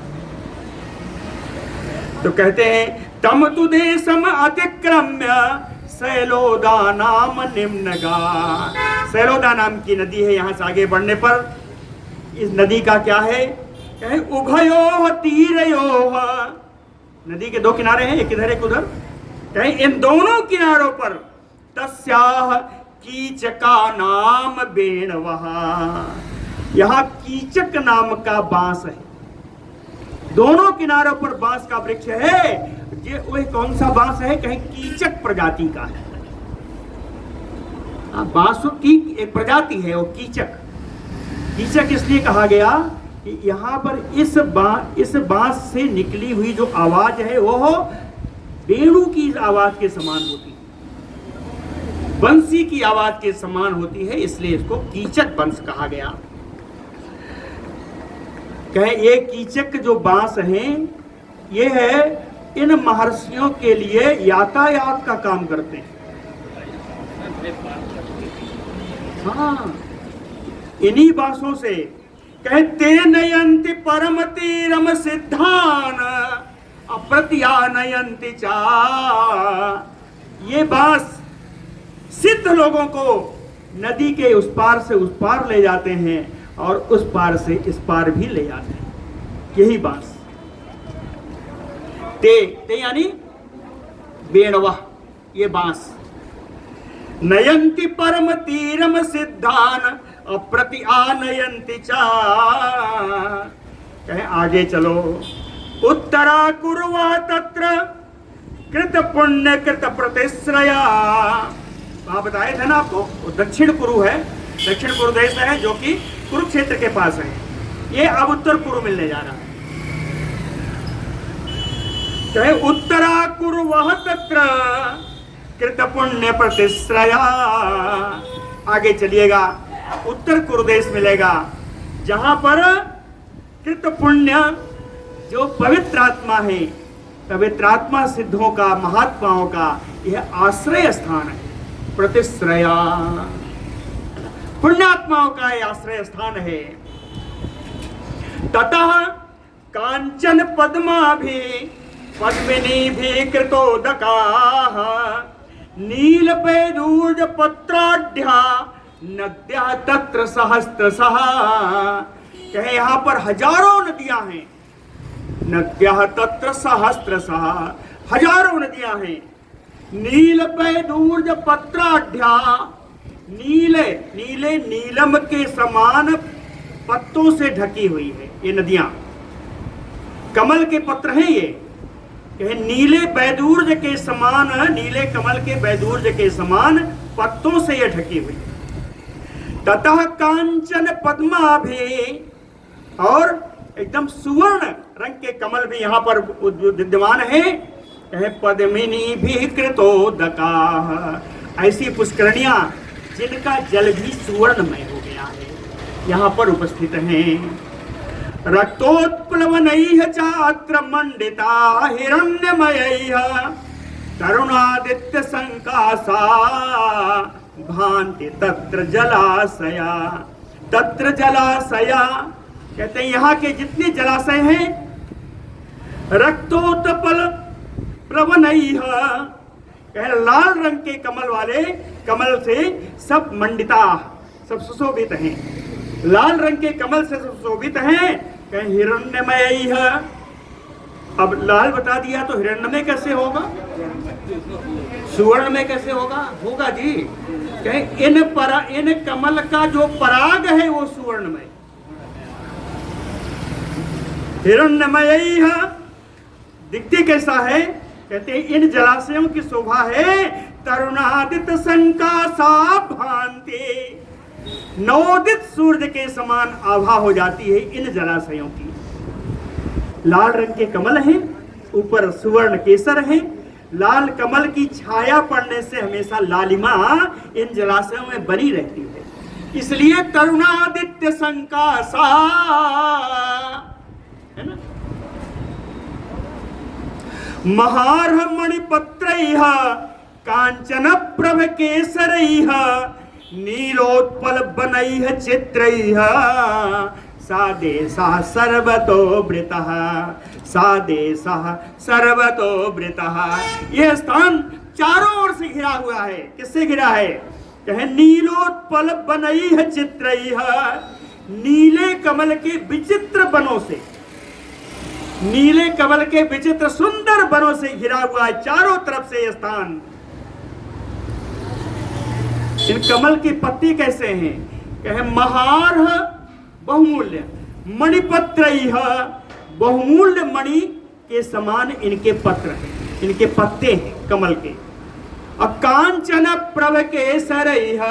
तो कहते हैं तम तु देशम अतिक्रम्य शैलोदा नाम निम्नगा। शैलोदा नाम की नदी है। यहां से आगे बढ़ने पर इस नदी का क्या है? कहे उभयोः तीरयोः। नदी के दो किनारे हैं, एक इधर एक उधर। कहे इन दोनों किनारों पर तस्याः कीचका नाम बेणवः। यहाँ कीचक नाम का बांस है। दोनों किनारों पर बांस का वृक्ष है। ये वही कौन सा बांस है? कहीं कीचक प्रजाति का है। बांसों की एक प्रजाति है वो कीचक। कीचक इसलिए कहा गया कि यहाँ पर इस बांस से निकली हुई जो आवाज है वो बेड़ू की आवाज के समान होती है, बंसी की आवाज के समान होती है, इसलिए इसको कीचक बंस कहा गया। कहे ये कीचक जो बांस हैं ये है इन महर्षियों के लिए यातायात का काम करते हैं। हाँ, इन्हीं बांसों से कहते नयंति परम तीरम सिद्धान अप्रत्यानयंति चा। ये बांस सिद्ध लोगों को नदी के उस पार से उस पार ले जाते हैं और उस पार से इस पार भी ले जाते हैं। यही बांस ते यानी बेणवा, ये बांस। नयंति परम तीरम सिद्धान अप्रति आनयंति चा। कहे आगे चलो। उत्तरा कुरुवा तत्र कृत पुण्य कृत प्रतिश्रया। आप बताए थे ना आपको, वो दक्षिण कुरु है, दक्षिण कुरु देश है जो कि कुरुक्षेत्र के पास है। ये अब उत्तर कुरु मिलने जा रहा है। कहे उत्तरा कुरु वह तत्र कृत पुण्य प्रतिश्रया। आगे चलिएगा, उत्तर कुरु देश मिलेगा जहां पर कृत पुण्य जो पवित्र आत्मा है, पवित्र आत्मा सिद्धों का, महात्माओं का यह आश्रय स्थान है। प्रतिश्रया पुण्यात्माओं का यह आश्रय स्थान है। ततः कांचन पद्मा भी पद्मिनी भी कृतोदकाः नील पैदूर्ज पत्राढ्या नद्या तत्र सहस्त्रशः। कहे यहाँ पर हजारों नदियां हैं। नद्या तत्र सहस्त्रशः, हजारों नदियां हैं। नील पैदूर्ज पत्राढ्या, नीले नीले नीलम के समान पत्तों से ढकी हुई है ये नदियां। कमल के पत्र हैं ये। कहे नीले बैदूर्ज के समान, नीले कमल के बैदूर्ज के समान पत्तों से ये ढकी हुई। ततः कांचन पद्मा भी, और एकदम सुवर्ण रंग के कमल भी यहाँ पर विद्यमान है। कहे पद्मिनी भी कृतोदकाः, ऐसी पुष्करणियां जिनका जल भी सुवर्णमय हो गया है यहाँ पर उपस्थित हैं। रक्तोत्प्लवनैः चात्र मंडिता हिरण्यमयैः तरुणादित्य संकासा भान्ति तत्र जलाशया। तत्र जलाशया कहते हैं यहाँ के जितने जलाशय हैं रक्तोत्पल प्लवनैः, लाल रंग के कमल वाले कमल से सब मंडिता, सब सुशोभित हैं। लाल रंग के कमल से सुशोभित हैं। कहीं हिरण्यमय, अब लाल बता दिया तो हिरण्मय कैसे होगा, सुवर्ण में कैसे होगा? होगा जी। कहे इन कमल का जो पराग है वो सुवर्ण में, हिरण्मय है। दिखती कैसा है? कहते हैं इन जलाशयों की शोभा है तरुणादित संकासा भांति, नवोदित सूर्य के समान आभा हो जाती है इन जलाशयों की। लाल रंग के कमल हैं, ऊपर सुवर्ण केसर है। लाल कमल की छाया पड़ने से हमेशा लालिमा इन जलाशयों में बनी रहती है, इसलिए तरुणादित्य संकासा, है ना। महार्ह मणिपत्रैः कांचन प्रभ केसरैः नीलोत्पल बनैः चित्रैः सा देशः सर्वतो वृतः, सा देशः सर्वतो वृतः। यह स्थान चारों ओर से घिरा हुआ है। किससे घिरा है? कहे नीलोत्पल बनैः चित्रैः, नीले कमल के विचित्र बनों से, नीले कमल के विचित्र सुंदर बनों से घिरा हुआ है चारों तरफ से यह स्थान। इन कमल के पत्ते कैसे हैं? कहे महार्ह बहुमूल्य मणिपत्रैः, बहुमूल्य मणि के समान इनके पत्र हैं, इनके पत्ते हैं कमल के। कांचन प्रभ केसरैः,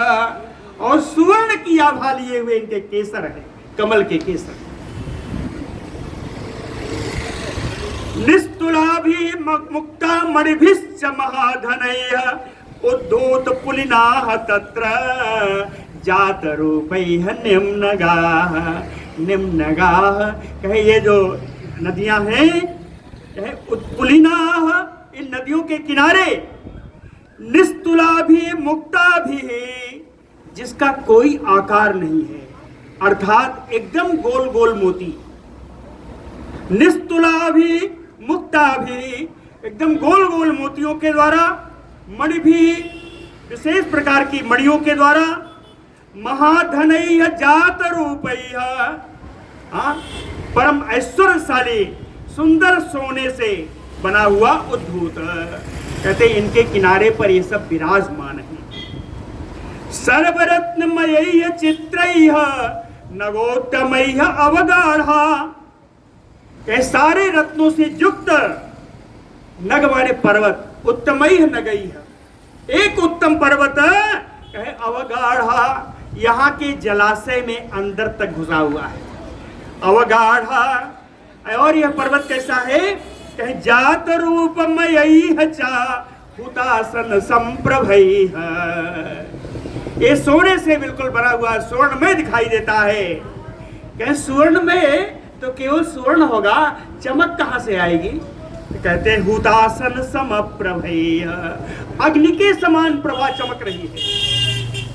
और सुवर्ण की आभा लिए हुए इनके केसर है, कमल के केसर। निस्तुलाभि मुक्ता मणिभिश्च महाधनैः उद्धूत पुलिनाः तत्र जात रूपैः निम्नगाः, निम्नगाः। कहे ये जो नदियां हैं, कहे उत्पुलिनाः, इन नदियों के किनारे, निस्तुलाभि मुक्ताभि, जिसका कोई आकार नहीं है, अर्थात एकदम गोल गोल मोती। निस्तुलाभि मुक्ताभि, एकदम गोल गोल मोतियों के द्वारा, मणि भी विशेष प्रकार की मणियों के द्वारा, महाधनैः जात रूपैः, परम ऐश्वर्यशाली सुंदर सोने से बना हुआ उद्धूत। कहते इनके किनारे पर ये सब विराजमान है। सर्वरत्नमयैः चित्रैः नगोत्तमैः अवगाढ़ा, कहे सारे रत्नों से युक्त, नग माने पर्वत, उत्तमैः नगैः, एक उत्तम पर्वत कहे अवगाढ़ा, यहाँ के जलाशय में अंदर तक घुसा हुआ है, अवगाढ़ा। और यह पर्वत कैसा है? कहे जात रूपमयैः च हुतासन संप्रभैः, ये सोने से बिल्कुल बना हुआ स्वर्ण में दिखाई देता है। कहे स्वर्ण में तो केवल स्वर्ण होगा, चमक कहां से आएगी? कहते हैं हुतासन समप्रभैः, अग्नि के समान प्रभा चमक रही है,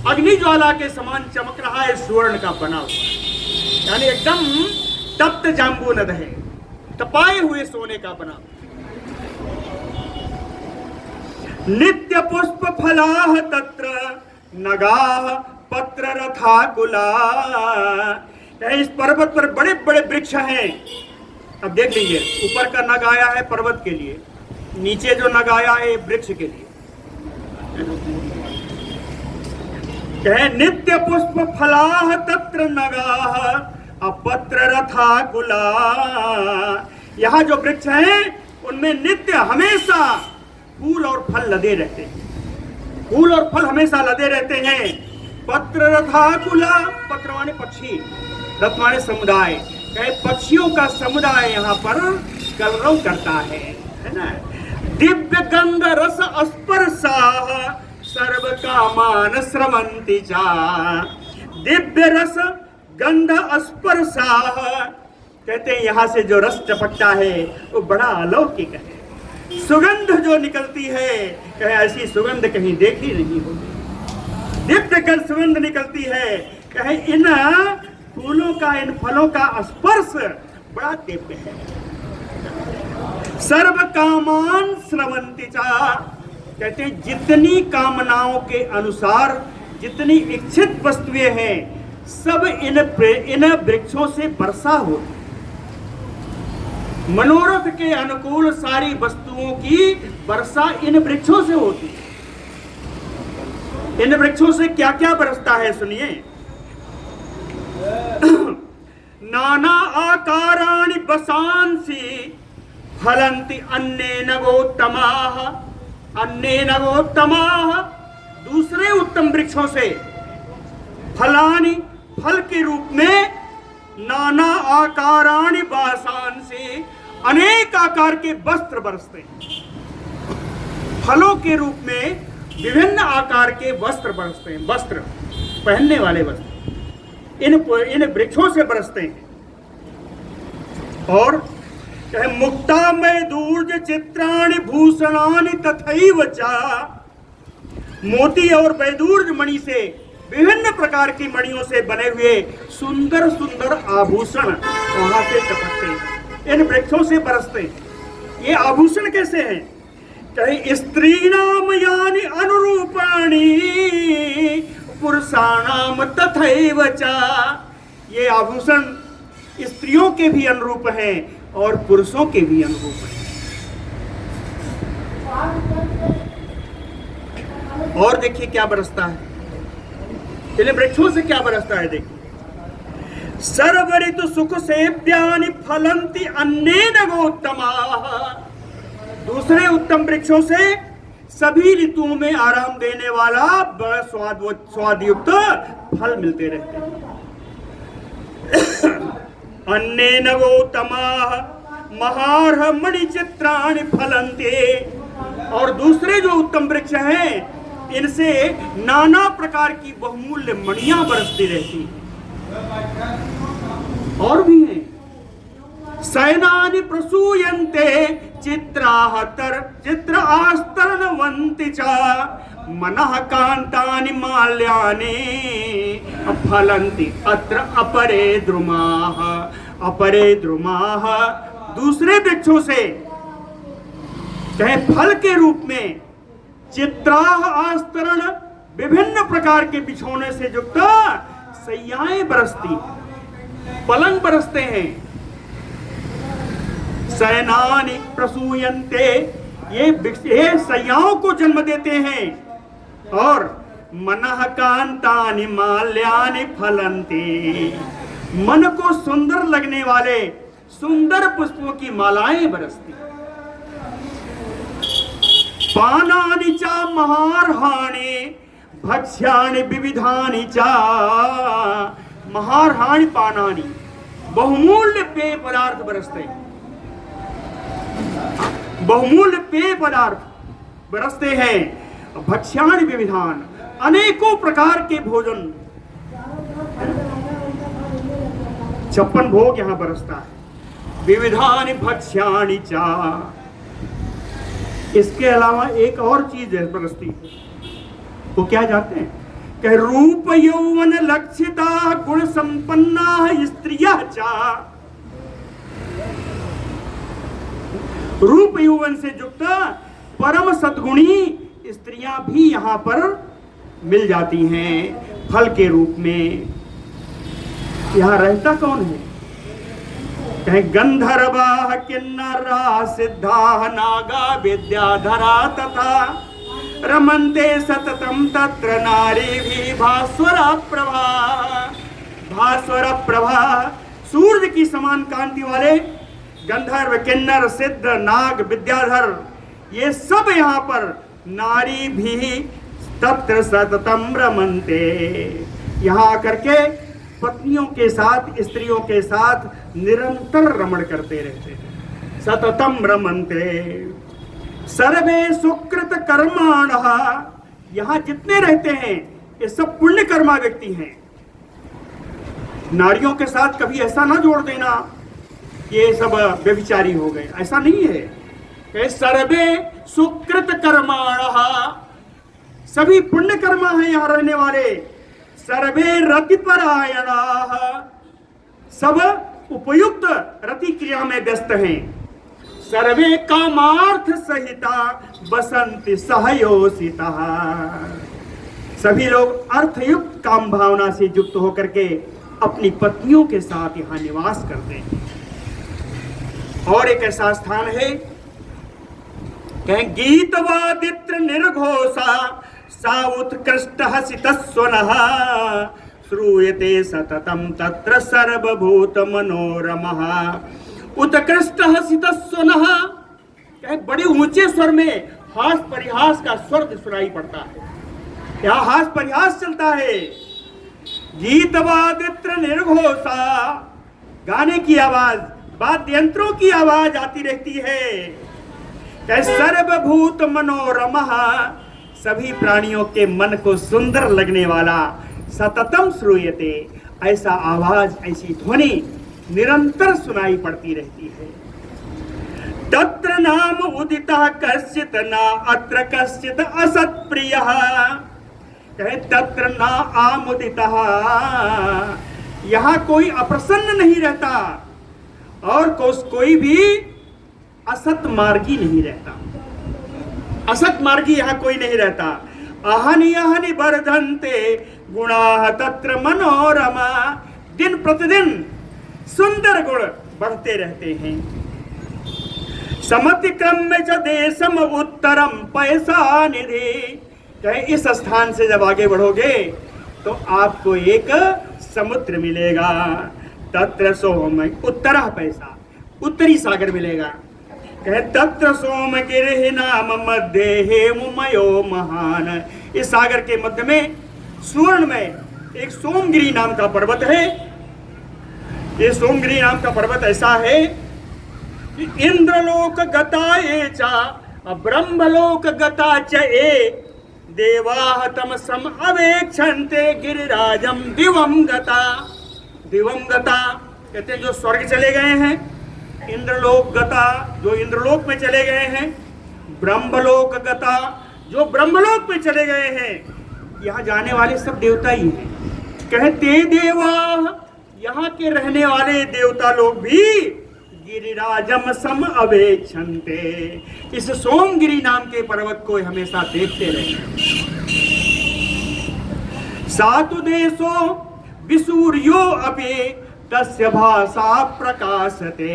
अग्नि ज्वाला के समान चमक रहा है स्वर्ण का बना हुआ, यानी एकदम तप्त जाम्बू नद है, तपाए हुए सोने का बना। नित्य पुष्प फलाः तत्र नगाः पत्र रथाकुला, इस पर्वत पर बड़े बड़े वृक्ष हैं। अब देख लीजिए, ऊपर का नग आया है पर्वत के लिए, नीचे जो नग आया है वृक्ष के लिए। कहे नित्य पुष्प फलाः तत्र नगाः अपत्र रथाकुला, यहाँ जो वृक्ष हैं उनमें नित्य हमेशा फूल और फल लदे रहते हैं, फूल और फल हमेशा लदे रहते हैं। पत्र रथाकुला, पत्र माने पक्षी, रथ माने समुदाय, कहे पक्षियों का समुदाय यहाँ पर कलरव करता है ना। दिव्य गंध रस स्पर्शाः सर्व कामान स्रवन्ति चा, दिव्य रस गंध स्पर्शाः, कहते हैं यहाँ से जो रस टपकता है वो बड़ा अलौकिक है। सुगंध जो निकलती है, कहे ऐसी सुगंध कहीं देखी नहीं होगी, दिव्य कर सुगंध निकलती है। कहे इन फूलों का, इन फलों का स्पर्श बड़ा दिव्य है। सर्व कामान स्रवन्ति चा, कहते हैं जितनी कामनाओं के अनुसार जितनी इच्छित वस्तुएं हैं सब इन वृक्षों से वर्षा होती। मनोरथ के अनुकूल सारी वस्तुओं की वर्षा इन वृक्षों से होती है। इन वृक्षों से क्या क्या बरसता है सुनिए। नाना आकाराणि वसांसि फलन्ति अन्नेन गोत्तमाः। अन्नेन गोत्तमाः दूसरे उत्तम वृक्षों से फलानि फल के रूप में, नाना आकाराणि वसांसि अनेक आकार के वस्त्र बरसते हैं। फलों के रूप में विभिन्न आकार के वस्त्र बरसते हैं, वस्त्र पहनने वाले वस्त्र इन वृक्षों से बरसते हैं। और मुक्ता में दूर्ज चित्राणि भूषणानि तथैव च। मोती और वैदूर्ज मणि से, विभिन्न प्रकार की मणियों से बने हुए सुंदर सुंदर आभूषण वहां से टपकते हैं, इन वृक्षों से बरसते हैं। ये आभूषण कैसे हैं? कहीं स्त्रीणाम यानि अनुरूपाणि पुरुषाणाम तथैव च। ये आभूषण स्त्रियों के भी अनुरूप हैं और पुरुषों के भी अनुरूप हैं। और देखिए क्या बरसता है, इन वृक्षों से क्या बरसता है। देखिए, सर्व ऋतु सुख सेव्यानि फलन्ति अन्नेन गोत्तमाः। दूसरे उत्तम वृक्षों से सभी ऋतुओं में आराम देने वाला बड़ा स्वादयुक्त फल मिलते रहते हैं। अन्नेन गोत्तमाः महार्ह मणिचित्राणि फलन्ते। और दूसरे जो उत्तम वृक्ष हैं, इनसे नाना प्रकार की बहुमूल्य मणियां बरसती रहती हैं। और भी हैं, सैनानि प्रसूयन्ते चित्र आस्तरणवन्ति च। मनः कान्तानि माल्यानि फलन्ति अत्र अपरे द्रुमाः। अपरे द्रुमाः दूसरे वृक्षों से चाहे फल के रूप में चित्राह आस्तरण, विभिन्न प्रकार के बिछौने से युक्त सैयाएं बरसती, पलंग बरसते हैं। सैनानि प्रसूयन्ते, ये सैयाओं को जन्म देते हैं। और मनः कांतानि माल्यानि फलन्ति, मन को सुंदर लगने वाले सुंदर पुष्पों की मालाएं बरसती। पानानि च महार्हाणि भक्ष्याणि विविधानि च। महार्हाणि पानानि बहुमूल्य पेय पदार्थ बरसते, बहुमूल्य पेय पदार्थ बरसते हैं। भक्ष्याणि विविधान, अनेकों प्रकार के भोजन, 56 भोग यहां बरसता है। विविधानि भक्ष्याणि च। इसके अलावा एक और चीज है बरसती, वो क्या जानते हैं? कि रूप यौवन लक्षिता गुण संपन्ना स्त्रियः च। रूप यौवन से युक्त परम सद्गुणी स्त्रियां भी यहां पर मिल जाती हैं फल के रूप में। यहां रहता कौन है? कहीं गंधर्वाः किन्नराः सिद्धाः नागा विद्याधरा तथा रमन्ते सततं तत्र नारीभिः भास्वरा प्रभा। भास्वरा प्रभा, सूर्य की समान कांति वाले गंधर्व, किन्नर, सिद्ध, नाग, विद्याधर, ये सब यहाँ पर नारी भी तत्र सततम रमन्ते, यहाँ आकर के पत्नियों के साथ, स्त्रियों के साथ निरंतर रमण करते रहते हैं। सततम रमन्ते सर्वे सुकृत कर्माणः, यहाँ जितने रहते हैं ये सब पुण्य कर्मा व्यक्ति हैं। नारियों के साथ कभी ऐसा ना जोड़ देना ये सब व्यभिचारी हो गए, ऐसा नहीं है। सर्वे सुकृत कर्माणः, सभी पुण्य कर्मा हैं यहाँ रहने वाले। सर्वे रतिपरायणाः, सब उपयुक्त रति क्रिया में व्यस्त हैं। सर्वे कामार्थ सहिता बसंति सहयोषिता, सभी लोग अर्थयुक्त काम भावना से युक्त होकर के अपनी पत्नियों के साथ यहाँ निवास करते हैं। और एक ऐसा स्थान है, कहें गीतवादित्र निर्घोषा सा उत्कृष्ट हसितस्वनः श्रूयते सततम तत्र सर्वभूत मनोरमः। उत्कृष्ट हसितस्वनः, कहें बड़े ऊंचे स्वर में हास परिहास का स्वर सुनाई पड़ता है, यहाँ हास परिहास चलता है। गीतवादित्र निर्घोषा, गाने की आवाज, वाद्य यंत्रों की आवाज आती रहती है। सर्वभूत मनोरमः, सभी प्राणियों के मन को सुंदर लगने वाला। सततम श्रूयते, ऐसा आवाज, ऐसी ध्वनि निरंतर सुनाई पड़ती रहती है। तत्र नाम उदितः कश्चित् न अत्र कश्चित् असत्प्रियः, कहे तत्र न आमुदितः, यहाँ कोई अप्रसन्न नहीं रहता और कोई भी असत मार्गी नहीं रहता। असत मार्गी यहाँ कोई नहीं रहता। अहनि अहनि वर्धन्ते गुणाः तत्र मनोरमा, दिन प्रतिदिन सुंदर गुण बढ़ते रहते हैं। समतिक्रम्य च देशम उत्तरम पैसा निधि, कहे इस स्थान से जब आगे बढ़ोगे तो आपको एक समुद्र मिलेगा। तत्र सोम, उत्तरा पैसा, उत्तरी सागर मिलेगा। कहे तत्र सोमगिरि नाम मध्य हेममयो महान, इस सागर के मध्य में सुवर्ण में एक सोमगिरी नाम का पर्वत है। ये सोमगिरी नाम का पर्वत ऐसा है कि इंद्रलोक गता ये चा ब्रह्मलोक गता च ए देवाः तमसम अवेक्षन्ते गिरिराजम दिवम गता। दिवम गता कहते हैं जो स्वर्ग चले गए हैं, इंद्रलोक गता जो इंद्रलोक में चले गए हैं, ब्रह्मलोक गता जो ब्रह्मलोक में चले गए हैं। यहाँ जाने वाले सब देवता ही हैं। कहते देवा, यहाँ के रहने वाले देवता लोग भी गिरिराजम सम अवेक्षन्ते, इस सोमगिरी नाम के पर्वत को हमेशा देखते रहे। सातु देशो विसूर्यो अपि तस्य भासा प्रकाशते,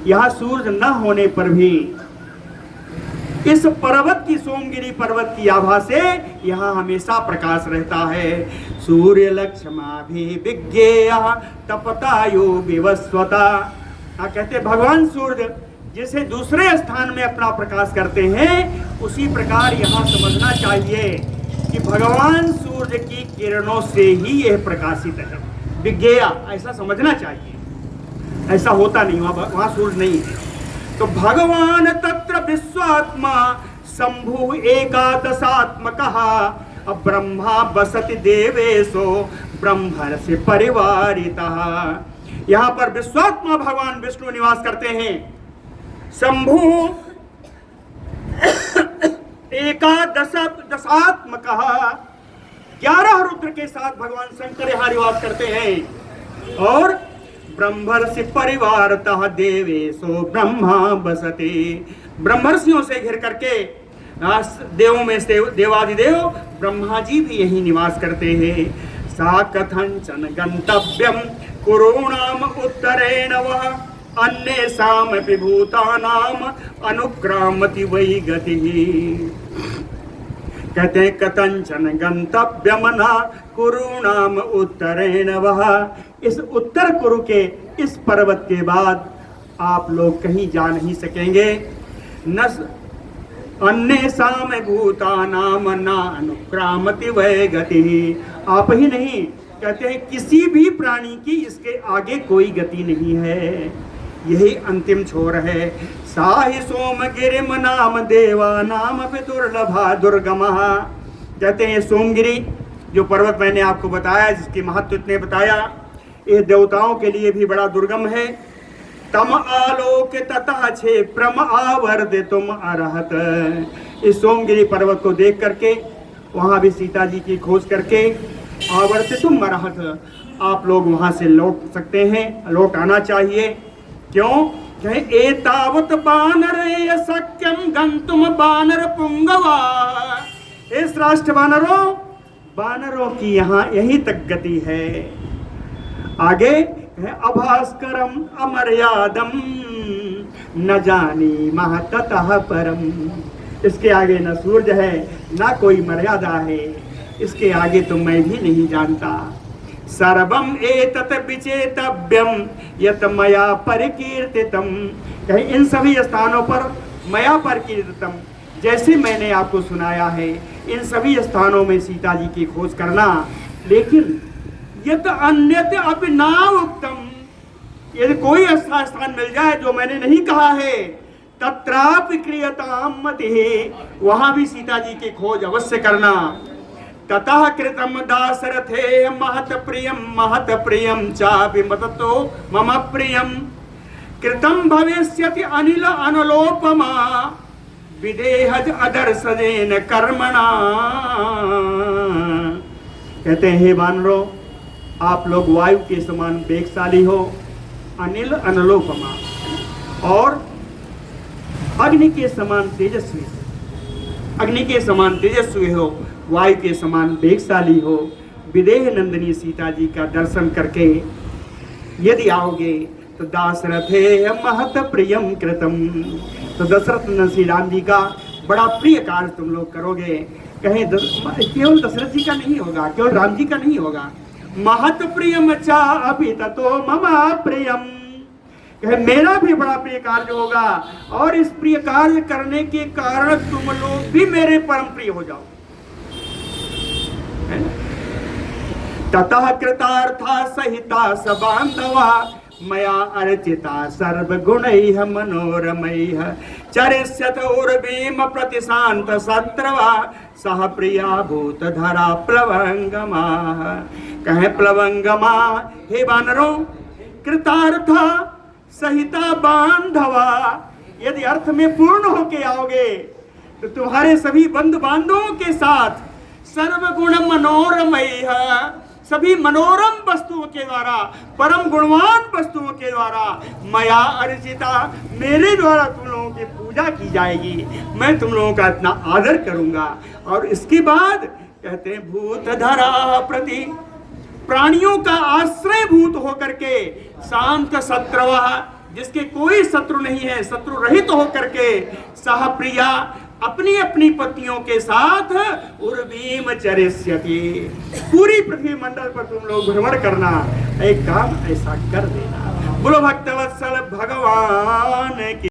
यहाँ सूर्य न होने पर भी इस पर्वत की, सोमगिरी पर्वत की आभा से यहाँ हमेशा प्रकाश रहता है। सूर्य लक्ष्मा भी विज्ञेय तपतायो विवस्वता, कहते भगवान सूर्य जैसे दूसरे स्थान में अपना प्रकाश करते हैं, उसी प्रकार यहाँ समझना चाहिए कि भगवान सूर्य की किरणों से ही यह प्रकाशित है। विज्ञेय ऐसा समझना चाहिए, ऐसा होता नहीं, वहाँ सूर्य नहीं है। तो भगवान तत्र विश्वात्मा शंभु एकादशात्मकः ब्रह्मा बसति देवेशो ब्रह्मर्षि परिवारितः, यहाँ पर विश्वात्मा भगवान विष्णु निवास करते हैं। शंभु एकादशात्मकः, 11 रुद्र के साथ भगवान शंकर यहाँ निवास करते हैं। और ब्रह्मर्षि परिवारतः देवेशो ब्रह्मा बसते, ब्रह्मर्षियों से घिर करके देवों में से देवादिदेव ब्रह्मा जी भी यही निवास करते हैं। सा कथंचन गंतव्यम कुरूणाम उत्तरेण वह अन्येषाम भूतानाम अनुक्रामति वै गतिः, कहते हैं कथंचन गंतव्यम न कुरूणाम उत्तरेण वह, इस उत्तर कुरु के इस पर्वत के बाद आप लोग कहीं जा नहीं सकेंगे। न अन्येषाम भूतानाम न अनुक्रामति वै गतिः, आप ही नहीं, कहते हैं किसी भी प्राणी की इसके आगे कोई गति नहीं है, यही अंतिम छोर है। साहि सोमगिरिम नाम देवा नाम पे दुर्लभा दुर्गमः, कहते हैं सोमगिरी जो पर्वत मैंने आपको बताया, जिसकी महत्व इतने बताया, ये देवताओं के लिए भी बड़ा दुर्गम है। तम आलोक तथा छे प्रम आवर्द तुम अरहत, इस सोमगिरी पर्वत को देख करके, वहाँ भी सीता जी की खोज करके, आवर्त तुम अरहत, आप लोग वहाँ से लौट सकते हैं, लौट आना चाहिए। क्यों? एतावत बानर शक्यम गंतुम बानर पुंगवा, हे श्रेष्ठ बानरों, बानरों की यहाँ यहीं तक गति है। आगे है अभास्करम अमर्यादम, न जानी मह ततः परम। इसके आगे न सूरज है ना कोई मर्यादा है, इसके आगे तो मैं भी नहीं जानता। सर्वम एतत् विचेतव्यम यत मया परिकीर्तितम। कहीं इन सभी स्थानों पर मया परिकीर्तितम, जैसे मैंने आपको सुनाया है, इन सभी स्थानों में सीता जी की खोज करना। लेकिन यत अन्यत अपि न उक्तम, यदि कोई ऐसा स्थान मिल जाए जो मैंने नहीं कहा है, तत्रापि क्रियताम मतिः, वहां भी सीता जी की खोज अवश्य करना। ततः कृतम दाशरथे महत प्रियम चापि मततो मम प्रियम, कृतम भविष्यति अनिल अनलोपमा विदेहज अदर्शनेन कर्मणा। कहते हैं हे वानरों, आप लोग वायु के समान वेगशाली हो, अनिल अनलोपमा, और अग्नि के समान तेजस्वी, अग्नि के समान तेजस्वी हो, वायु के समान वेगशाली हो। विदेह नंदिनी सीता जी का दर्शन करके यदि आओगे तो दाशरथे महत प्रियम कृतम, तो दशरथ नंदन श्री राम जी का बड़ा प्रिय कार्य तुम लोग करोगे। कहीं केवल दशरथ जी का नहीं होगा, केवल राम जी का नहीं होगा। महत प्रियम चा अभी ततो मम प्रियम, कहे मेरा भी बड़ा प्रिय कार्य होगा, और इस प्रिय कार्य करने के कारण तुम लोग भी मेरे परम प्रिय हो जाओ। ततः कृतार्था सहिता सबांधवा मया अर्चिता सर्वगुणैः मनोरमैः, चरिष्यत उर्वीम प्रतिशांत शत्रवा सह प्रिया भूतधरा प्लवंगमा। कहे प्लवंगमा, हे वानरों, कृतार्था सहिता बांधवा, यदि अर्थ में पूर्ण होके आओगे तो तुम्हारे सभी बंधु बांधवों के साथ सर्वगुण मनोरमय, सभी मनोरम वस्तुओं के द्वारा, परम गुणवान वस्तुओं के द्वारा, मया अर्चिता, मेरे द्वारा तुम लोगों की पूजा की जाएगी, मैं तुम लोगों का इतना आदर करूंगा। और इसके बाद कहते हैं भूतधरा प्रति, प्राणियों का आश्रय भूत होकर के, शांत शत्रवा, जिसके कोई शत्रु नहीं है, शत्रु रहित होकर के, सह प्रिया, अपनी अपनी पत्नियों के साथ, उर्वीम चरिष्यति, पूरी पृथ्वी मंडल पर तुम लोग भ्रमण करना, एक काम ऐसा कर देना। बोलो भक्तवत्सल भगवान की।